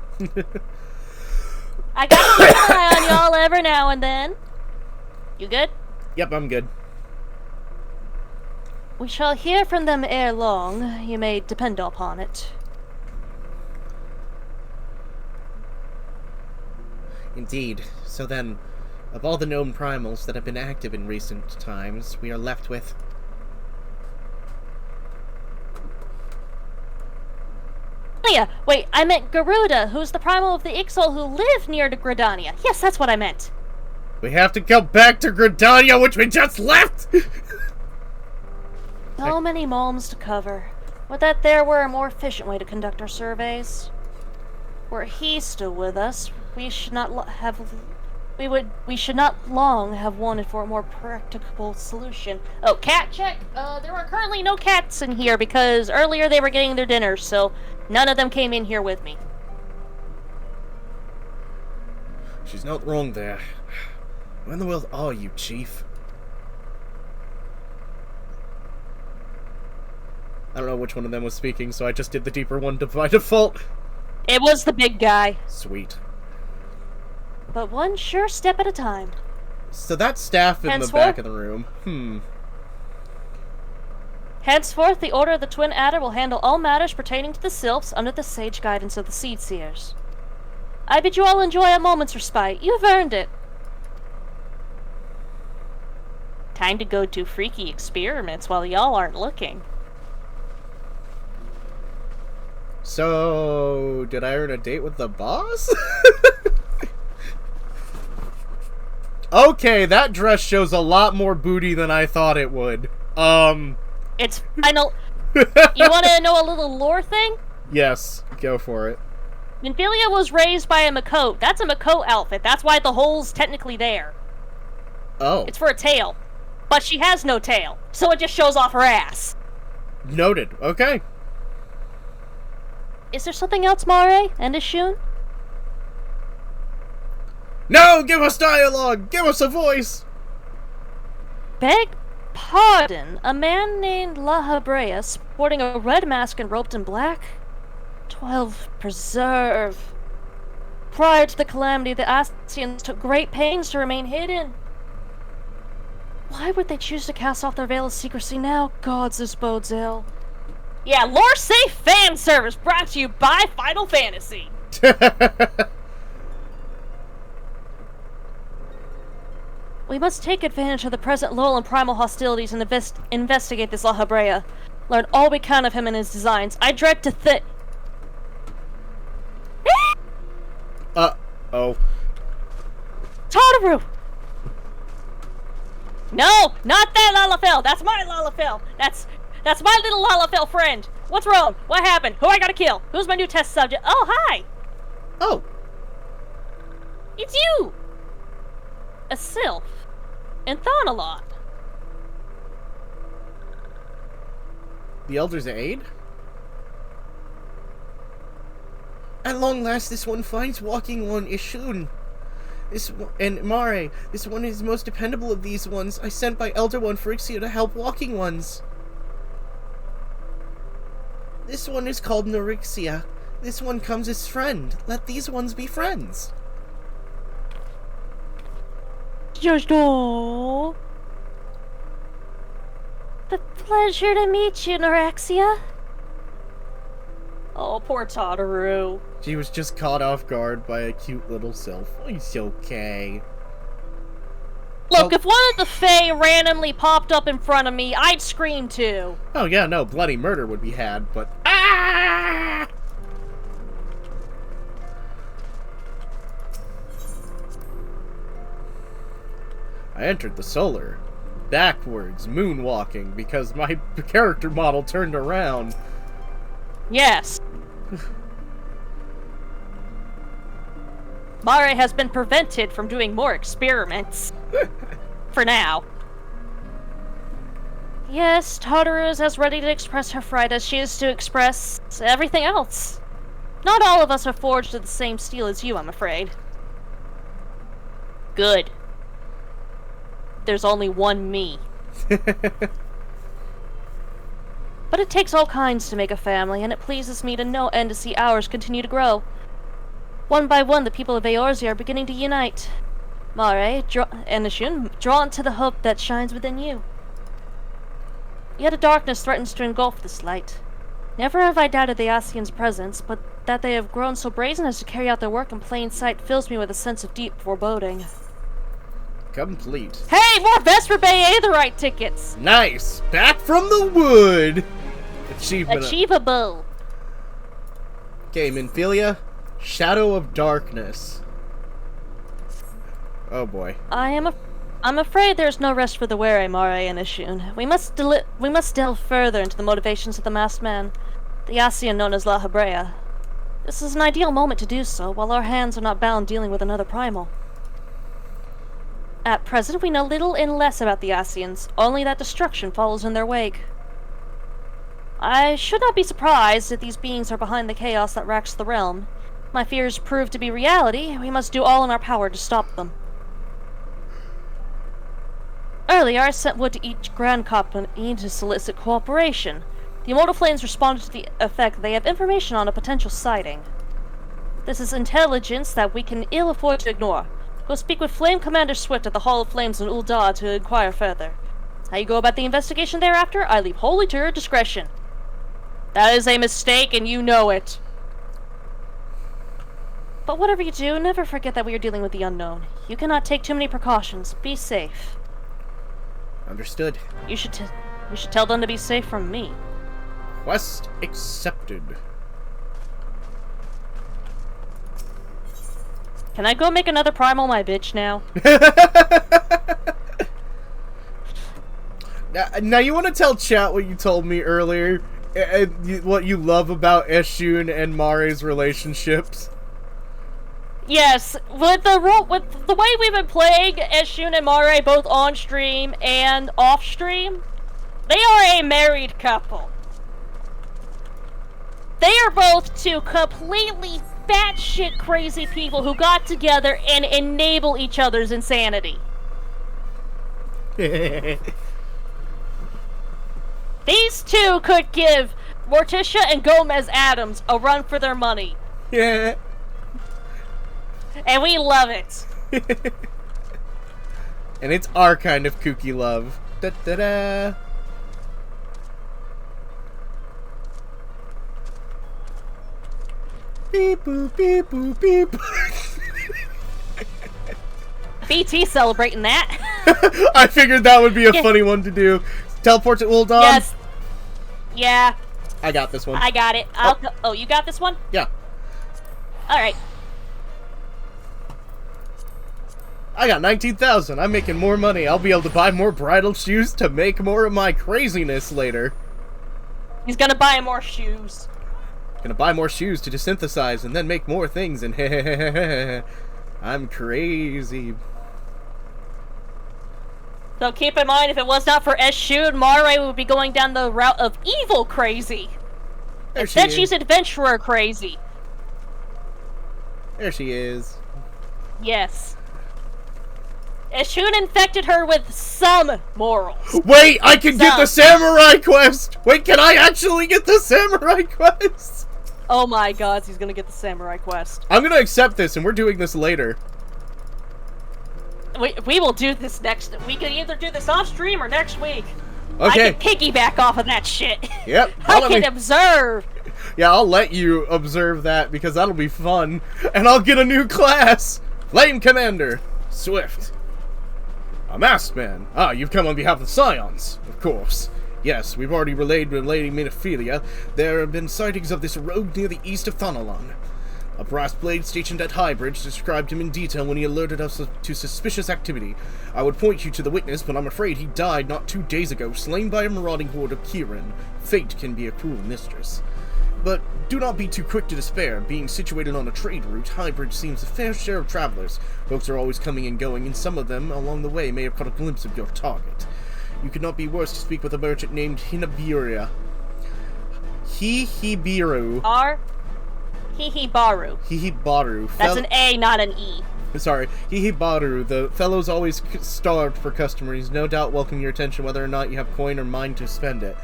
I gotta keep an eye on y'all every now and then. You good? Yep, I'm good. We shall hear from them ere long, you may depend upon it. Indeed. So then, of all the known primals that have been active in recent times, we are left with... Wait, I meant Garuda, who's the primal of the Ixol who live near to Gridania. Yes, that's what I meant. We have to go back to Gridania, which we just left! So many malms to cover. Would that there were a more efficient way to conduct our surveys. Were he still with us, we should not long have wanted for a more practicable solution. Oh, cat check. There are currently no cats in here because earlier they were getting their dinner, so none of them came in here with me. She's not wrong there. Where in the world are you, Chief? I don't know which one of them was speaking, so I just did the deeper one by default. It was the big guy. Sweet. But one sure step at a time. So that staff in the back of the room. Henceforth, the Order of the Twin Adder will handle all matters pertaining to the Sylphs under the sage guidance of the Seed Seers. I bid you all enjoy a moment's respite. You've earned it. Time to go do freaky experiments while y'all aren't looking. So, did I earn a date with the boss? Okay, that dress shows a lot more booty than I thought it would. It's final. You want to know a little lore thing? Yes, go for it. Minfilia was raised by a Makote. That's a Makote outfit. That's why the hole's technically there. Oh. It's for a tail. But she has no tail, so it just shows off her ass. Noted. Okay. Is there something else, Mare and Ishun? No! Give us dialogue! Give us a voice! Beg pardon? A man named La Habrea, sporting a red mask and robed in black? 12 preserve. Prior to the calamity, the Ascians took great pains to remain hidden. Why would they choose to cast off their veil of secrecy now? Gods, this bodes ill. Yeah, lore safe fan service brought to you by Final Fantasy. We must take advantage of the present lull in primal hostilities and investigate this La Habrea. Learn all we can of him and his designs. I dread to think. Oh. Tataru! No, not that Lalafell. That's my Lalafell. That's my little Lalafell friend. What's wrong? What happened? Who I gotta kill? Who's my new test subject? Oh, hi! Oh. It's you! A Sylph. And Thonalot. The Elder's Aid? At long last, this one finds walking one, Ishun. And Mare, this one is the most dependable of these ones. I sent by Elder One Phyrexian to help walking ones. This one is called Norixia. This one comes as friend. Let these ones be friends. Just all. The pleasure to meet you, Norexia. Oh, poor Tataru. She was just caught off guard by a cute little sylph. It's okay. Look, if one of the Fae randomly popped up in front of me, I'd scream too. Oh yeah, no, bloody murder would be had, but... Ah! I entered the solar. Backwards, moonwalking, because my character model turned around. Yes. Mare has been prevented from doing more experiments. For now. Yes, Tataru is as ready to express her fright as she is to express everything else. Not all of us are forged of the same steel as you, I'm afraid. Good. There's only one me. But it takes all kinds to make a family, and it pleases me to know and to see ours continue to grow. One by one, the people of Eorzea are beginning to unite. Mare, and Ishun, drawn to the hope that shines within you. Yet a darkness threatens to engulf this light. Never have I doubted the Ascians' presence, but that they have grown so brazen as to carry out their work in plain sight fills me with a sense of deep foreboding. Complete. Hey, more Vesper Bay Aetherite tickets! Nice! Back from the wood! Achievement. Achievable. Okay, Minfilia. Shadow of Darkness. Oh boy. I'm afraid there's no rest for the weary, Mare and Ishun. We must delve further into the motivations of the masked man, the Ascian known as La Hebrea. This is an ideal moment to do so, while our hands are not bound dealing with another primal. At present, we know little and less about the Ascians, only that destruction follows in their wake. I should not be surprised if these beings are behind the chaos that racks the realm. If my fears prove to be reality, we must do all in our power to stop them. Earlier, I sent wood to each Grand Company to solicit cooperation. The Immortal Flames responded to the effect that they have information on a potential sighting. This is intelligence that we can ill afford to ignore. Go speak with Flame Commander Swift at the Hall of Flames in Ul'dah to inquire further. How you go about the investigation thereafter, I leave wholly to your discretion. That is a mistake, and you know it. But whatever you do, never forget that we are dealing with the unknown. You cannot take too many precautions. Be safe. Understood. You should tell them to be safe from me. Quest accepted. Can I go make another primal my bitch now? Now you want to tell chat what you told me earlier? What you love about Ishun and Mare's relationships? Yes, with the way we've been playing Ishun and Mare both on stream and off stream, they are a married couple. They are both two completely batshit crazy people who got together and enable each other's insanity. These two could give Morticia and Gomez Adams a run for their money. Yeah. And we love it. And it's our kind of kooky love. Da da da. Beep boop beep boop beep. BT celebrating that. I figured that would be a funny one to do. Teleport to Ul'dah. Yes. Yeah. I got this one. I got it. Oh, you got this one? Yeah. Alright. I got 19,000. I'm making more money. I'll be able to buy more bridal shoes to make more of my craziness later. He's gonna buy more shoes. Gonna buy more shoes to synthesize and then make more things and I'm crazy. So keep in mind, if it was not for Ishun, Mare would be going down the route of evil crazy. Instead, she's adventurer crazy. There she is. Yes. Ishun infected her with some morals. Wait, I can get the samurai quest! Wait, can I actually get the samurai quest? Oh my god, he's gonna get the samurai quest. I'm gonna accept this, and we're doing this later. We will do this next. We can either do this off stream or next week. Okay. I can piggyback off of that shit. Yep. I can observe. Yeah, I'll let you observe that because that'll be fun, and I'll get a new class, Flame Commander Swift. A masked man. Ah, you've come on behalf of the Scions. Of course. Yes, we've already relayed with Lady Minophilia. There have been sightings of this rogue near the east of Thonalon. A brass blade stationed at Highbridge described him in detail when he alerted us to suspicious activity. I would point you to the witness, but I'm afraid he died not 2 days ago, slain by a marauding horde of Kirin. Fate can be a cruel mistress. But do not be too quick to despair. Being situated on a trade route, Highbridge seems a fair share of travelers. Folks are always coming and going, and some of them along the way may have caught a glimpse of your target. You could not be worse to speak with a merchant named Hihibaru. Hihibaru. That's an A, not an E. Sorry. Hihibaru. The fellow's always starved for customers. He's no doubt welcome your attention whether or not you have coin or mind to spend it.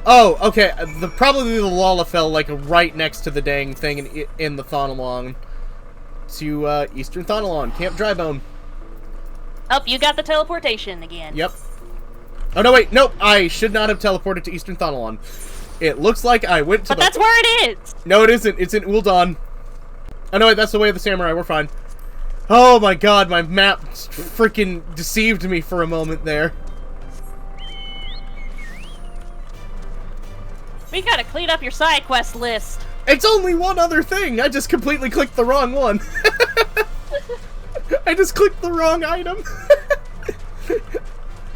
Oh, okay. Probably the Lalafell, like, right next to the dang thing in the Thonalon. To, Eastern Thonalon. Camp Drybone. Oh, you got the teleportation again. Yep. Oh, no, wait. Nope. I should not have teleported to Eastern Thonalon. It looks like I went to But that's where it is! No, it isn't. It's in Uldon. Oh, no, wait. That's the way of the samurai. We're fine. Oh, my God. My map freaking deceived me for a moment there. We gotta clean up your side quest list. It's only one other thing. I just completely clicked the wrong one. I just clicked the wrong item.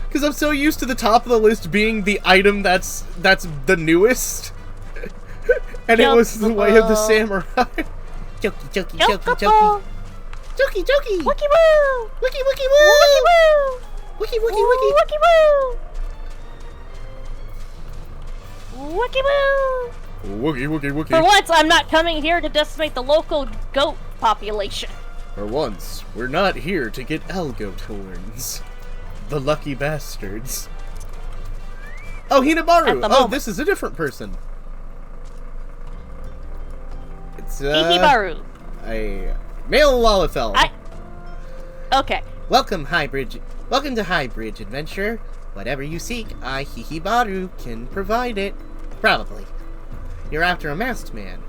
Because I'm so used to the top of the list being the item that's the newest. And it was the way of the samurai. Jokey. Wookie woo! Wookie woo! Wookie woo! Wookie woo! Wookie woo! Wookie woo! Wookie. For once, I'm not coming here to decimate the local goat population. For once, we're not here to get goat horns. The lucky bastards. Oh, Hihibaru! Oh, this is a different person. It's, Hihibaru. A male Lalafell. Okay. Welcome to Highbridge, adventurer. Whatever you seek, I, Hihibaru, can provide it. Probably. You're after a masked man.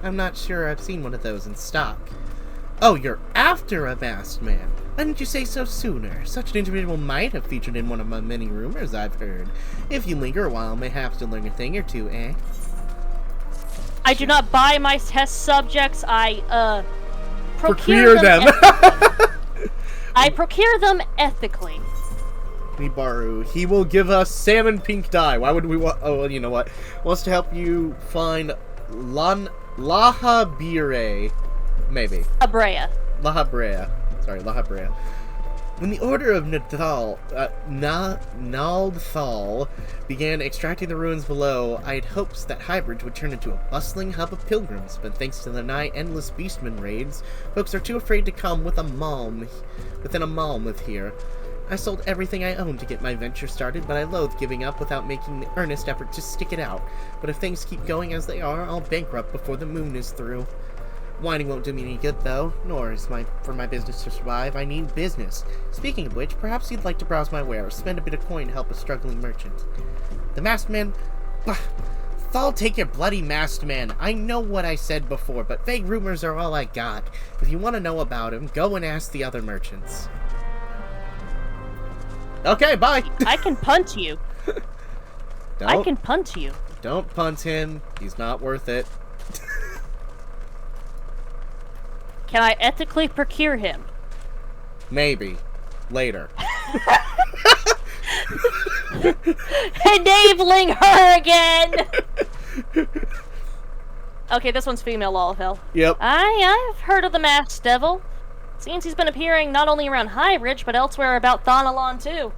I'm not sure I've seen one of those in stock. Oh, you're after a masked man. Why didn't you say so sooner? Such an individual might have featured in one of my many rumors I've heard. If you linger a while, mayhaps you'll learn a thing or two, eh? I do not buy my test subjects. I, procure them. I procure them ethically. Hihibaru. He will give us salmon pink dye. Why would we want... Oh, well, you know what? Wants to help you find Lahabire. Maybe. Lahabrea. Sorry, Lahabrea. When the Order of Naldthal began extracting the ruins below, I had hopes that Highbridge would turn into a bustling hub of pilgrims, but thanks to the nigh endless beastman raids, folks are too afraid to come within a malm with here. I sold everything I owned to get my venture started, but I loathe giving up without making the earnest effort to stick it out. But if things keep going as they are, I'll bankrupt before the moon is through. Whining won't do me any good, though, nor is for my business to survive. I need business. Speaking of which, perhaps you'd like to browse my wares, spend a bit of coin to help a struggling merchant. The masked man? Bah! Thal, take your bloody masked man. I know what I said before, but vague rumors are all I got. If you want to know about him, go and ask the other merchants. Okay, bye! I can punt you. I can punt you. Don't punt him. He's not worth it. Can I ethically procure him? Maybe. Later. Enabling her again! Okay, this one's female Lalafell. Yep. I've heard of the Masked Devil. Seems he's been appearing not only around Highbridge, but elsewhere about Thonalon, too.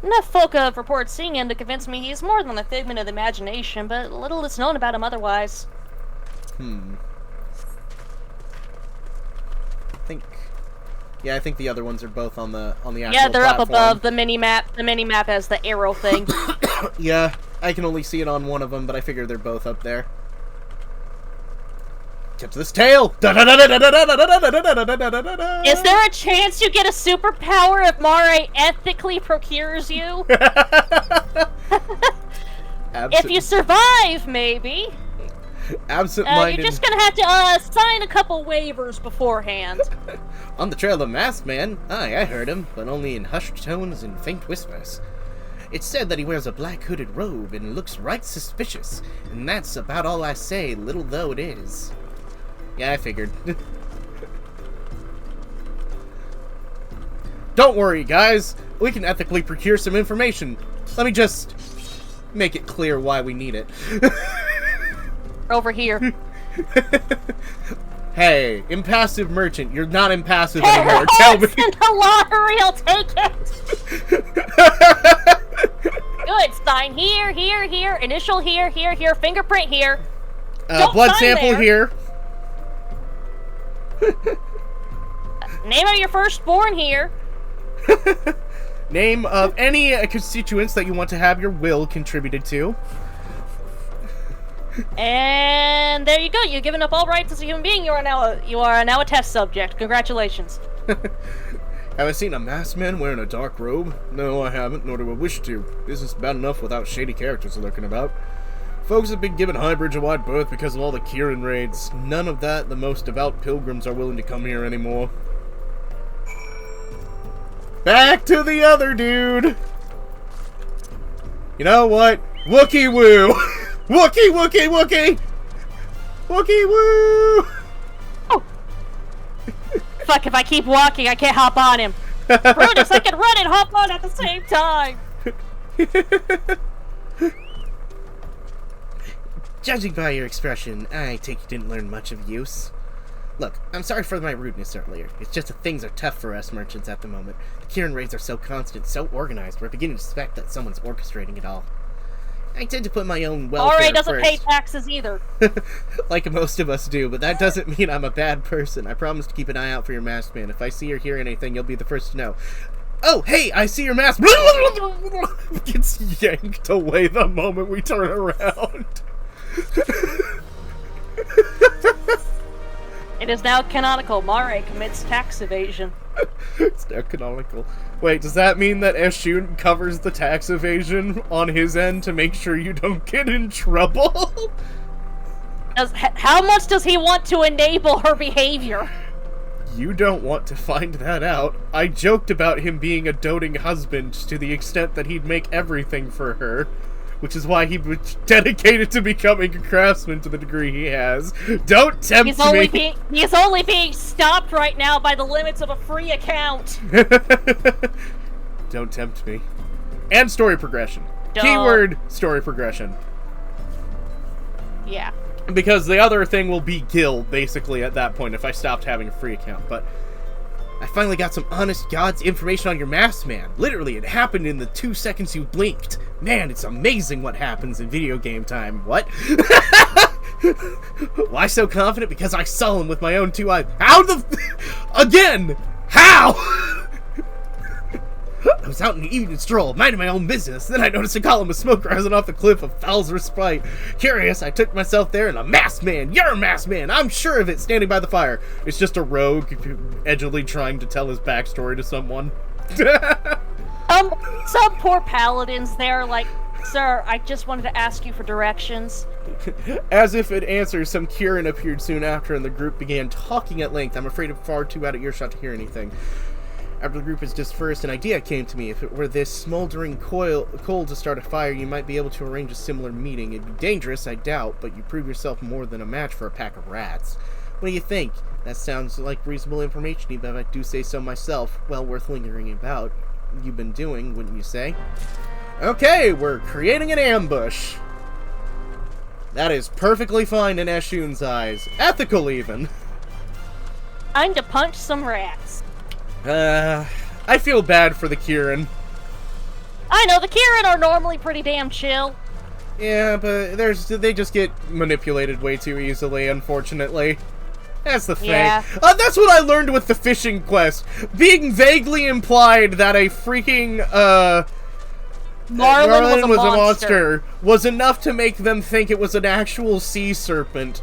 Enough folk have reported seeing him to convince me he's more than a figment of the imagination, but little is known about him otherwise. I think the other ones are both on the actual Yeah, they're platform. up above the mini-map. The mini-map has the arrow thing. Yeah, I can only see it on one of them, but I figure they're both up there. Get to this tail! Is there a chance you get a superpower if Mare ethically procures you? If you survive, maybe. Absent-minded. You're just gonna have to sign a couple waivers beforehand. On the trail of the masked man? Aye, I heard him, but only in hushed tones and faint whispers. It's said that he wears a black hooded robe and looks right suspicious, and that's about all I say, little though it is. Yeah, I figured. Don't worry, guys. We can ethically procure some information. Let me just make it clear why we need it. Over here. Hey, impassive merchant, you're not impassive anymore. Tell me. In the lottery, I'll take it. Good. Sign here, here, here. Initial here, here, here. Fingerprint here. Blood sample there. here. Name of your firstborn here. Name of any constituents that you want to have your will contributed to. And there you go. You've given up all rights as a human being. You are now a test subject. Congratulations. Have I seen a masked man wearing a dark robe? No, I haven't, nor do I wish to. Business is bad enough without shady characters lurking about. Folks have been given Highbridge a wide berth because of all the Kieran raids. None of that the most devout pilgrims are willing to come here anymore. Back to the other dude! You know what? Wookie woo! Wookie, Wookie, Wookie! Wookie woo! Oh. Fuck, if I keep walking, I can't hop on him. Brutus, I can run and hop on at the same time! Judging by your expression, I take you didn't learn much of use. Look, I'm sorry for my rudeness earlier. It's just that things are tough for us merchants at the moment. The Kieran raids are so constant, so organized, we're beginning to suspect that someone's orchestrating it all. I tend to put my own welfare Alright, doesn't first. pay taxes either. Like most of us do, but that doesn't mean I'm a bad person. I promise to keep an eye out for your masked man. If I see or hear anything, you'll be the first to know. Oh, hey, I see your mask. Gets yanked away the moment we turn around. It is now canonical. Mare commits tax evasion. It's now canonical. Wait, does that mean that Eshun covers the tax evasion on his end to make sure you don't get in trouble? How much does he want to enable her behavior? You don't want to find that out. I joked about him being a doting husband to the extent that he'd make everything for her. Which is why he was dedicated to becoming a craftsman to the degree he has. Don't tempt me! He's only being stopped right now by the limits of a free account. Don't tempt me. And story progression. Don't. Keyword, story progression. Yeah. Because the other thing will be Gil, basically, at that point, if I stopped having a free account. But I finally got some honest God's information on your masked man. Literally, it happened in the 2 seconds you blinked. Man, it's amazing what happens in video game time. What? Why so confident? Because I saw him with my own 2 eyes. How the... Again! How? I was out in an evening stroll, minding my own business. Then I noticed a column of smoke rising off the cliff of Fowl's Respite. Curious, I took myself there, and a masked man, you're a masked man, I'm sure of it, standing by the fire. It's just a rogue edgily trying to tell his backstory to someone. Some poor paladins there, like, sir, I just wanted to ask you for directions. As if it answers, some Kieran appeared soon after, and the group began talking at length. I'm afraid I'm far too out of earshot to hear anything. After the group is dispersed, an idea came to me. If it were this smoldering coal to start a fire, you might be able to arrange a similar meeting. It'd be dangerous, I doubt, but you prove yourself more than a match for a pack of rats. What do you think? That sounds like reasonable information, even if I do say so myself. Well worth lingering about. You've been doing, wouldn't you say? Okay, we're creating an ambush. That is perfectly fine in Eshun's eyes. Ethical, even. I'm to punch some rats. I feel bad for the Kieran. I know, the Kieran are normally pretty damn chill. Yeah, but they just get manipulated way too easily, unfortunately. That's the thing. Yeah. That's what I learned with the fishing quest. Being vaguely implied that a freaking, Marlin was a monster was enough to make them think it was an actual sea serpent.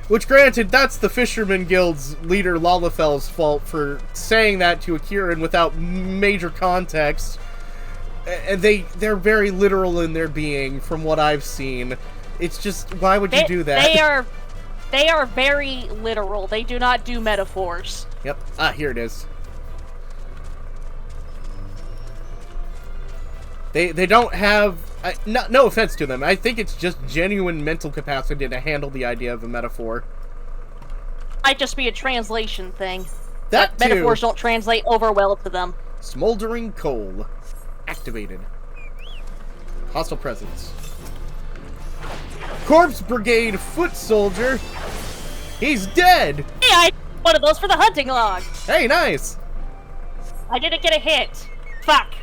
Which, granted, that's the Fisherman Guild's leader Lalafel's fault for saying that to a Kieran without major context. And they're very literal in their being, from what I've seen. It's just, why would you do that? They are very literal. They do not do metaphors. Yep. Ah, here it is. They don't have... no offense to them. I think it's just genuine mental capacity to handle the idea of a metaphor. Might just be a translation thing. That too. Metaphors don't translate over well to them. Smoldering coal. Activated. Hostile presence. Corpse Brigade foot soldier. He's dead. Hey, I one of those for the hunting log. Hey, nice. I didn't get a hit. Fuck.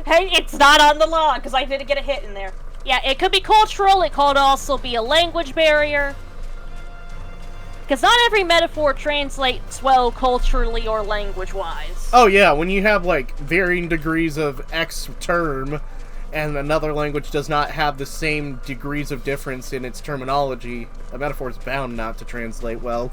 Hey, it's not on the log because I didn't get a hit in there. Yeah, it could be cultural. It could also be a language barrier. Because not every metaphor translates well culturally or language-wise. Oh yeah, when you have like varying degrees of X term, and another language does not have the same degrees of difference in its terminology, a metaphor is bound not to translate well.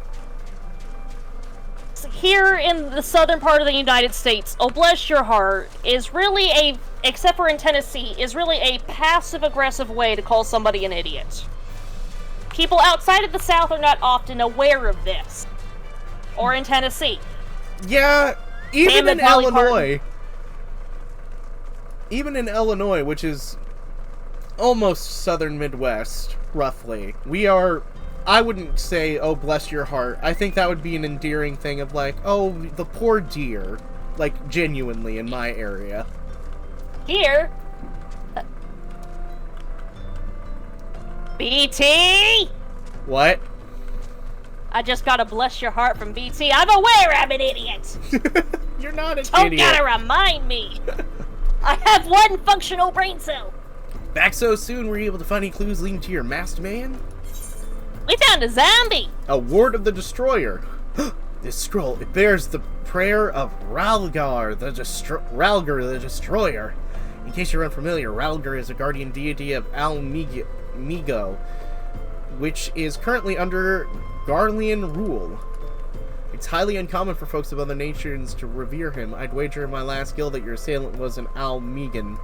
Here in the southern part of the United States, oh bless your heart, is really a, except for in Tennessee, is really a passive-aggressive way to call somebody an idiot. People outside of the South are not often aware of this. Or in Tennessee. Yeah, even in Illinois. Even in Illinois, which is almost southern Midwest, roughly, we are... I wouldn't say, oh, bless your heart. I think that would be an endearing thing of like, oh, the poor dear. Like, genuinely, in my area. Here? BT? What? I just got a bless your heart from BT. I'm aware I'm an idiot. You're not an Don't idiot. gotta remind me. I have one functional brain cell. Back so soon, were you able to find any clues leading to your masked man? We found a zombie! A ward of the Destroyer. This scroll, it bears the prayer of Ralgar the Destroyer. In case you're unfamiliar, Ralgar is a guardian deity of Almigo, which is currently under Garlean rule. It's highly uncommon for folks of other nations to revere him. I'd wager in my last guild that your assailant was an Almigan.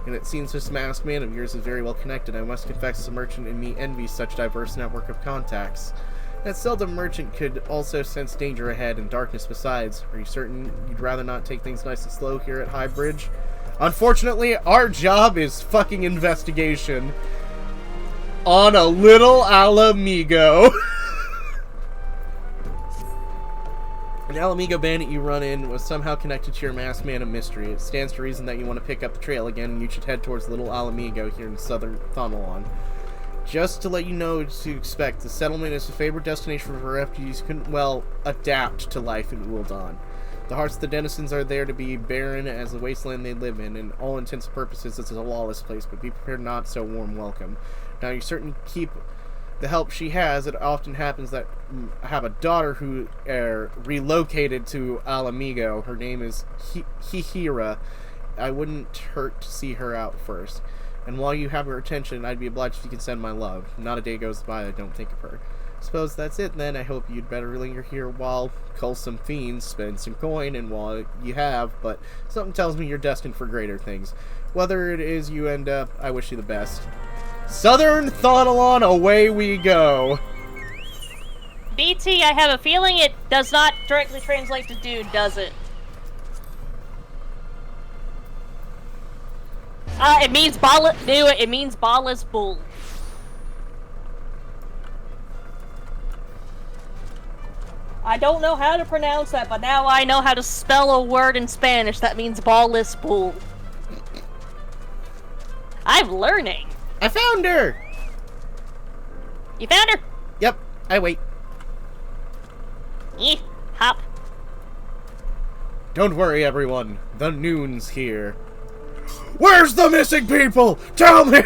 And it seems this masked man of yours is very well connected. I must confess, as a merchant in me envies such diverse network of contacts. That seldom merchant could also sense danger ahead and darkness besides. Are you certain you'd rather not take things nice and slow here at Highbridge? Unfortunately, our job is fucking investigation on a little Alamigo. An Alamigo bandit you run in was somehow connected to your masked man of mystery. It stands to reason that you want to pick up the trail again, and you should head towards Little Alamigo here in southern Thonalon. Just to let you know what to expect, the settlement is a favorite destination for refugees who couldn't, well, adapt to life in Ul'Dan. The hearts of the denizens are there to be barren as the wasteland they live in all intents and purposes it's a lawless place, but be prepared not so warm welcome. Now you certainly keep the help she has. It often happens that I have a daughter who relocated to Alamigo. Her name is Hihira. I wouldn't hurt to see her out first. And while you have her attention, I'd be obliged if you can send my love. Not a day goes by that I don't think of her. Suppose that's it then. I hope you'd better linger here while cull some fiends, spend some coin, and while you have, but something tells me you're destined for greater things. Whether it is you end up, I wish you the best. Southern Thonalon, away we go. BT, I have a feeling it does not directly translate to dude, does it? It means it means ballless bull. I don't know how to pronounce that, but now I know how to spell a word in Spanish that means ballless bull. I'm learning. I found her! You found her? Yep, I wait. Hop. Don't worry, everyone. The noon's here. Where's the missing people? Tell me!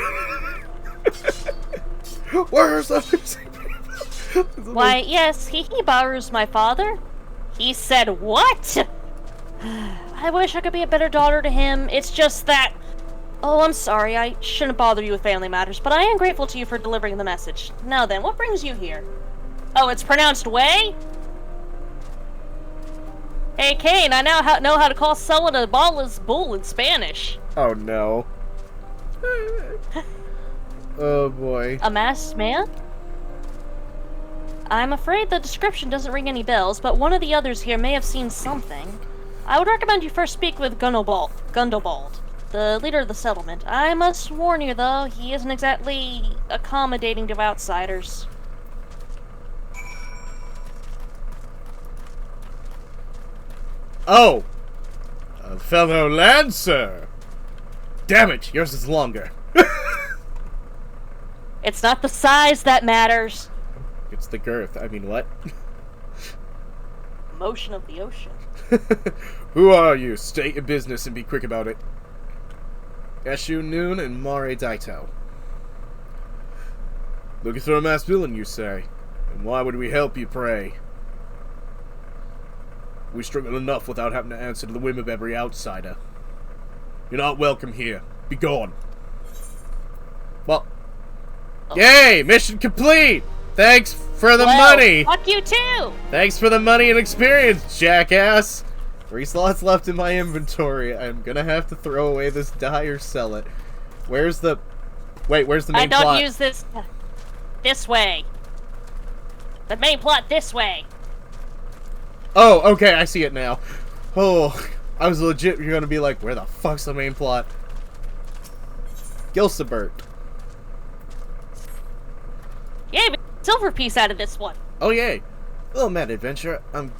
Where's the missing people? Why, yes, he borrows my father. He said, what? I wish I could be a better daughter to him. It's just that... Oh, I'm sorry, I shouldn't bother you with family matters, but I am grateful to you for delivering the message. Now then, what brings you here? Oh, it's pronounced way? Hey, Kane, I now know how to call someone a ballless bull in Spanish. Oh, no. Oh boy. A masked man? I'm afraid the description doesn't ring any bells, but one of the others here may have seen something. I would recommend you first speak with Gundobald, the leader of the settlement. I must warn you, though, he isn't exactly accommodating to outsiders. Oh! A fellow Lancer! Damn it, yours is longer. It's not the size that matters. It's the girth. I mean, what? Motion of the ocean. Who are you? State your business and be quick about it. Eshu Noon and Mare Daito. Looking for a masked villain, you say? And why would we help you, pray? We struggle enough without having to answer to the whim of every outsider. You're not welcome here. Be gone. Well. Oh. Yay! Mission complete! Thanks for the money! Fuck you too! Thanks for the money and experience, jackass! 3 slots left in my inventory. I'm gonna have to throw away this die or sell it. Where's the... Wait, where's the main plot? I don't use this... This way. The main plot this way. Oh, okay, I see it now. Oh, I was legit, you're gonna be like, where the fuck's the main plot? Gilsebert. Yay, but silver piece out of this one. Oh, yay. Little mad adventure. I'm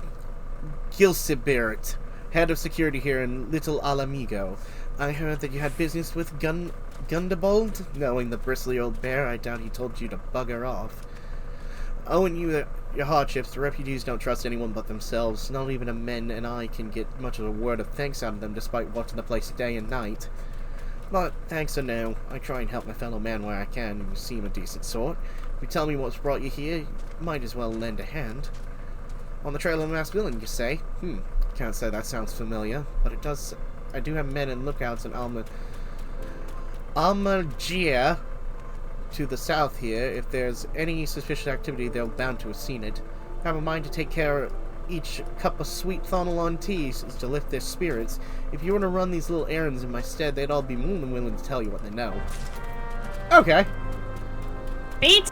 Gilsebert, head of security here in Little Alamigo. I heard that you had business with Gundobald. Knowing the bristly old bear, I doubt he told you to bugger off. Owing you your hardships, the refugees don't trust anyone but themselves. Not even a men and I can get much of a word of thanks out of them despite watching the place day and night. But thanks or no, I try and help my fellow man where I can. You seem a decent sort. If you tell me what's brought you here, you might as well lend a hand. On the trail of a masked villain, you say? Can't say that sounds familiar, but it does. I do have men and lookouts in Almagia to the south here. If there's any suspicious activity, they're bound to have seen it. I have a mind to take care of each cup of sweet Thonalon tea to lift their spirits. If you want to run these little errands in my stead, they'd all be more than willing to tell you what they know. Okay. Beats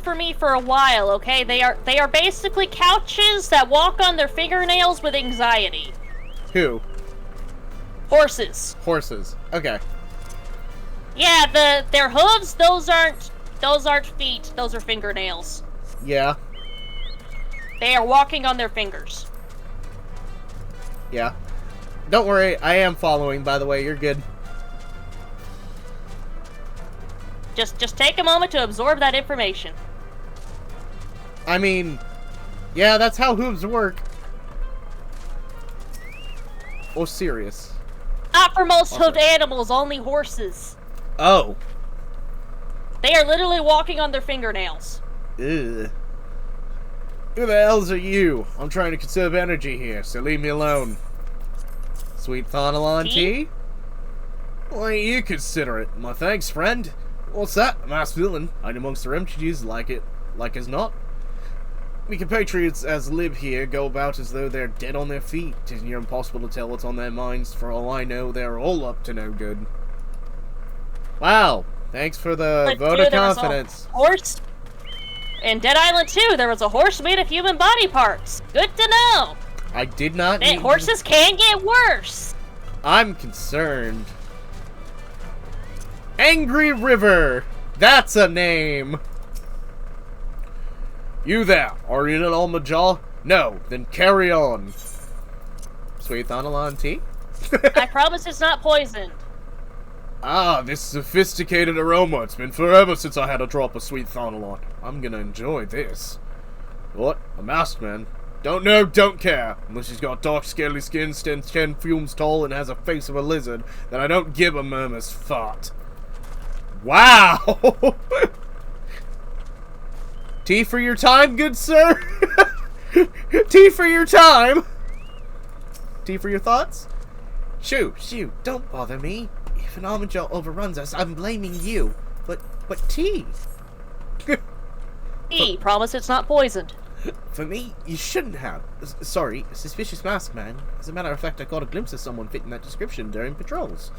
for me for a while, okay? They are basically couches that walk on their fingernails with anxiety. Who? Horses. Horses. Okay. Yeah, their hooves, those aren't feet, those are fingernails. Yeah. They are walking on their fingers. Yeah. Don't worry, I am following, by the way, you're good. Just take a moment to absorb that information. I mean, yeah, that's how hooves work. Oh, serious. Not for most hoofed animals, only horses. Oh. They are literally walking on their fingernails. Ugh. Who the hells are you? I'm trying to conserve energy here, so leave me alone. Sweet Thonalon tea? Why don't you consider it? My thanks, friend. What's that? A masked villain. Hide amongst the refugees like as not. We compatriots as live here go about as though they're dead on their feet. It's near impossible to tell what's on their minds. For all I know, they're all up to no good. Wow. Thanks for the vote of confidence. Horse. In Dead Island 2, there was a horse made of human body parts. Good to know. I did not. Horses can get worse. I'm concerned. Angry River. That's a name. You there, are you in Almajaw? No, then carry on. Sweet Thonalon tea? I promise it's not poisoned. Ah, this sophisticated aroma. It's been forever since I had a drop of sweet Thonalon. I'm gonna enjoy this. What? A masked man? Don't know, don't care. Unless he's got dark scaly skin, stands 10 fumes tall, and has a face of a lizard, then I don't give a murmur's fart. Wow! Tea for your time, good sir? Tea for your time? Tea for your thoughts? Shoo, don't bother me. If an Almajaw overruns us, I'm blaming you. But tea? Tea, promise it's not poisoned. For me, you shouldn't have. Sorry, suspicious masked man. As a matter of fact, I caught a glimpse of someone fitting that description during patrols.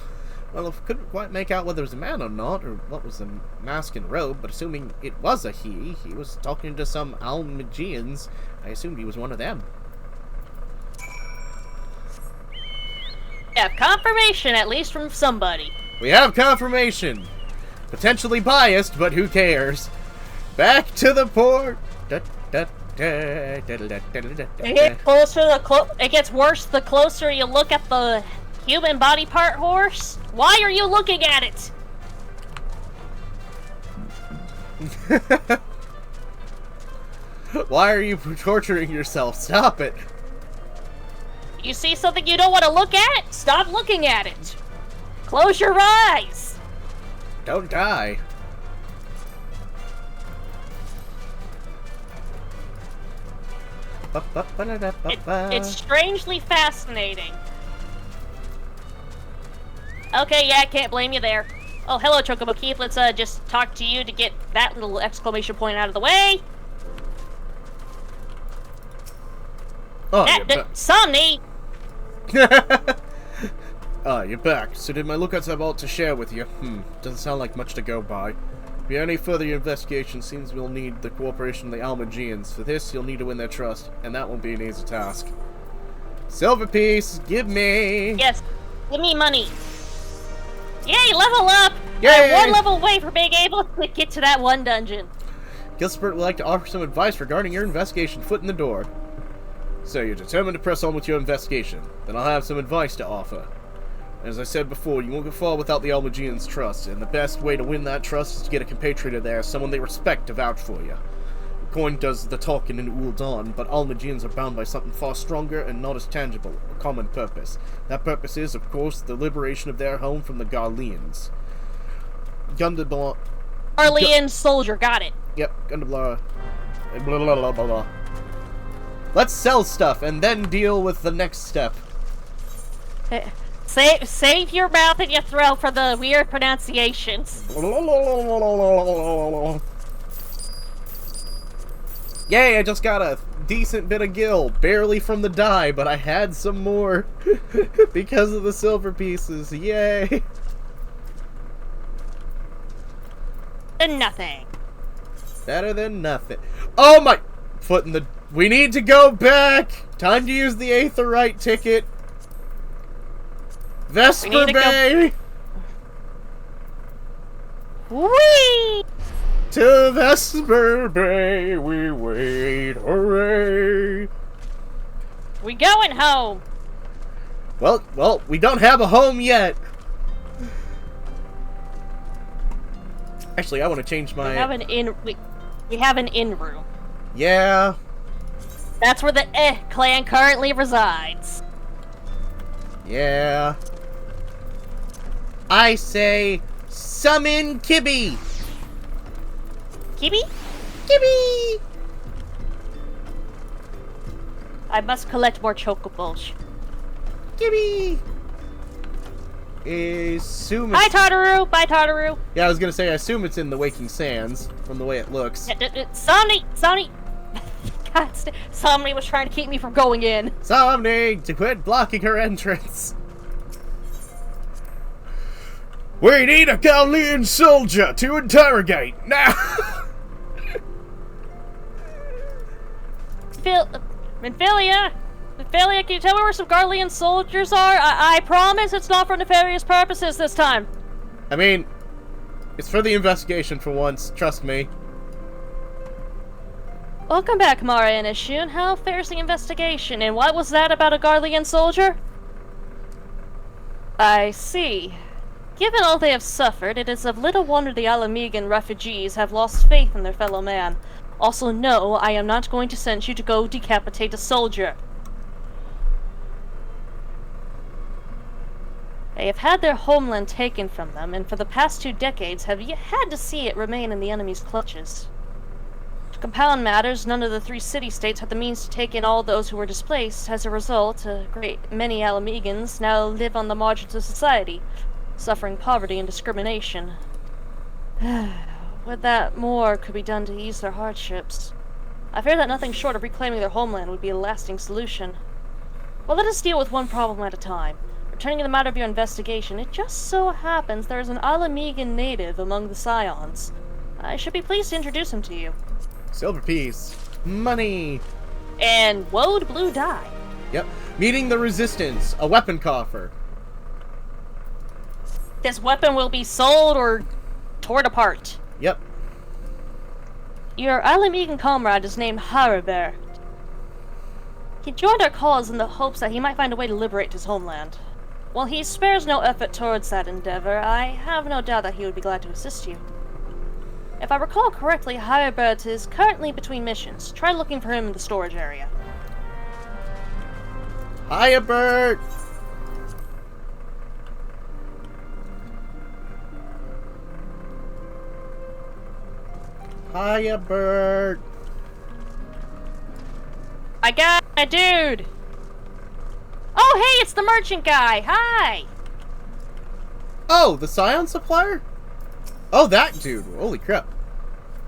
Well, I couldn't quite make out whether it was a man or not, or what was the mask and robe, but assuming it was a he was talking to some Almagians. I assumed he was one of them. We have confirmation, at least from somebody. We have confirmation. Potentially biased, but who cares? Back to the port. It gets worse the closer you look at the human body part horse. Why are you looking at it? Why are you torturing yourself? Stop it. You see something you don't want to look at? Stop looking at it. Close your eyes. Don't die. It's strangely fascinating. Okay, yeah, I can't blame you there. Oh, hello, Chocobo Keith. Let's just talk to you to get that little exclamation point out of the way. Oh, you're back. Somni! Ah, you're back. So did my lookouts have all to share with you? Doesn't sound like much to go by. If you have any further investigation, seems we'll need the cooperation of the Almagians. For this, you'll need to win their trust, and that won't be an easy task. Silver piece, give me! Yes, give me money. Yay, level up! Yay! I'm one level away from being able to get to that one dungeon. Gilbert would like to offer some advice regarding your investigation. Foot in the door. So you're determined to press on with your investigation. Then I'll have some advice to offer. As I said before, you won't go far without the Almagians' trust, and the best way to win that trust is to get a compatriot of theirs, someone they respect to vouch for you. The coin does the talking in Ul'Dan, but Almagians are bound by something far stronger and not as tangible, a common purpose. That purpose is, of course, the liberation of their home from the Garleans. Gundabla... Garlean soldier, got it. Yep, Gundabla... Blah, blah, blah, blah, blah. Let's sell stuff, and then deal with the next step. Save your mouth and your throat for the weird pronunciations. Yay, I just got a decent bit of gil. Barely from the dye, but I had some more because of the silver pieces. Yay! And nothing. Better than nothing. Oh my... Foot in the... We need to go back! Time to use the Aetherite ticket. Vesper Bay! Whee! To Vesper Bay we wait, hooray! We going home. Well, we don't have a home yet. Actually, I want to change my... We have an inn room. Yeah. That's where the clan currently resides. Yeah. I say, summon Kibby! Kibby? Kibby! I must collect more chocobos. Kibby! Assume Bye, it's... Tartaru! Bye, Tartaru! Yeah, I was gonna say, I assume it's in the Waking Sands, from the way it looks. Somni! God, somebody was trying to keep me from going in. Somebody to quit blocking her entrance. We need a Galilean soldier to interrogate now. Minfilia, can you tell me where some Garlean soldiers are? I promise it's not for nefarious purposes this time. I mean, it's for the investigation for once. Trust me. Welcome back, Mara and Ishun. How fares the investigation, and what was that about a Garlean soldier? I see. Given all they have suffered, it is of little wonder the Alamegan refugees have lost faith in their fellow man. Also, no, I am not going to send you to go decapitate a soldier. They have had their homeland taken from them, and for the past 2 decades have yet had to see it remain in the enemy's clutches. To compound matters, none of the 3 city-states had the means to take in all those who were displaced. As a result, a great many Alamegans now live on the margins of society, suffering poverty and discrimination. Would that more could be done to ease their hardships. I fear that nothing short of reclaiming their homeland would be a lasting solution. Well, let us deal with one problem at a time. Returning to the matter of your investigation, it just so happens there is an Alamegan native among the Scions. I should be pleased to introduce him to you. Silver piece. Money. And woad blue dye. Yep. Meeting the Resistance. A weapon coffer. This weapon will be sold or torn apart. Yep. Your Alamegan comrade is named Haribert. He joined our cause in the hopes that he might find a way to liberate his homeland. While he spares no effort towards that endeavor, I have no doubt that he would be glad to assist you. If I recall correctly, Haribert is currently between missions. Try looking for him in the storage area. Hiya, Bert! Hiya, Bert! I got a dude! Oh, hey, it's the merchant guy! Hi! Oh, the Scion supplier? Oh, that dude. Holy crap.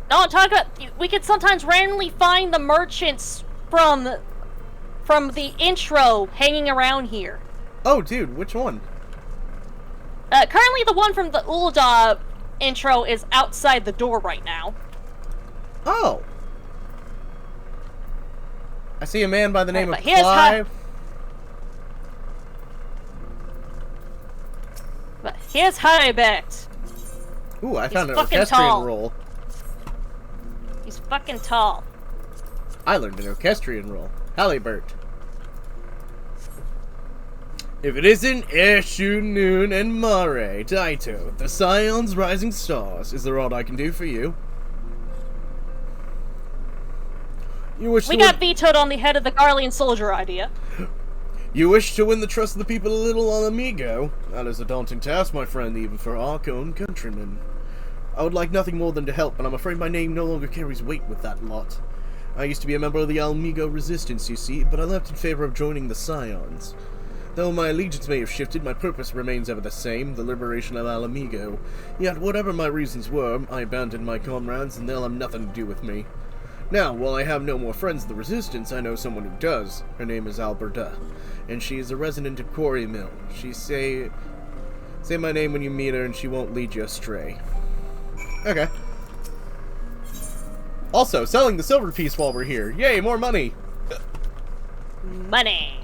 No, I'm talking about... We could sometimes randomly find the merchants from the intro hanging around here. Oh, dude, which one? Currently the one from the Ul'dah intro is outside the door right now. Oh. I see a man by the name of here's Clive. But here's Haribert. Ooh, I found an fucking orchestrion tall. roll. He's fucking tall. I learned an orchestrion roll. Halibert. If it isn't Eshu, Noon, and Mare, Daito, the Scion's rising stars, is there aught I can do for you? You wish We to got vetoed on the head of the Garlean soldier idea. You wish to win the trust of the people a little on Amigo? That is a daunting task, my friend, even for our own countrymen. I would like nothing more than to help, but I'm afraid my name no longer carries weight with that lot. I used to be a member of the Almigo Resistance, you see, but I left in favor of joining the Scions. Though my allegiance may have shifted, my purpose remains ever the same, the liberation of Alamigo. Yet, whatever my reasons were, I abandoned my comrades, and they'll have nothing to do with me. Now, while I have no more friends of the Resistance, I know someone who does. Her name is Alberta, and she is a resident of Quarry Mill. She say my name when you meet her, and she won't lead you astray. Okay. Also, selling the silver piece while we're here. Yay, more money! Money.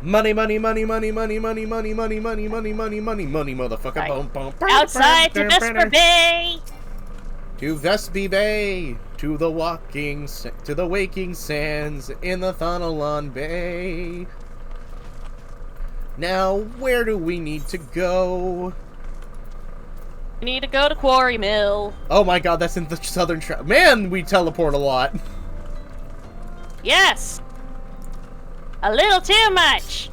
Money, money, money, money, money, money, money, money, money, money, money, money, money, motherfucker. Right. Boom, boom, Outside to Vesper Bay! To Vespi Bay, to the waking sands in the Thonalon Bay. Now, where do we need to go? We need to go to Quarry Mill. Oh my god, that's in the southern Man, we teleport a lot. Yes! A little too much!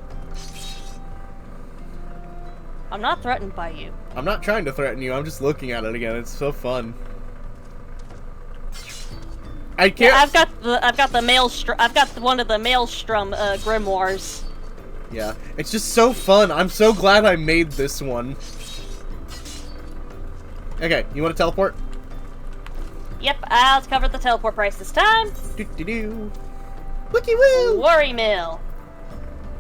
I'm not threatened by you. I'm not trying to threaten you, I'm just looking at it again. It's so fun. I can't. Yeah, I've got one of the Maelstrom grimoires. Yeah, it's just so fun. I'm so glad I made this one. Okay, you want to teleport? Yep, I'll cover the teleport price this time. Do-do-do. Wiki woo! Quarry Mill.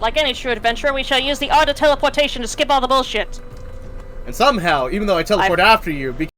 Like any true adventurer, we shall use the art of teleportation to skip all the bullshit. And somehow, even though I teleport after you,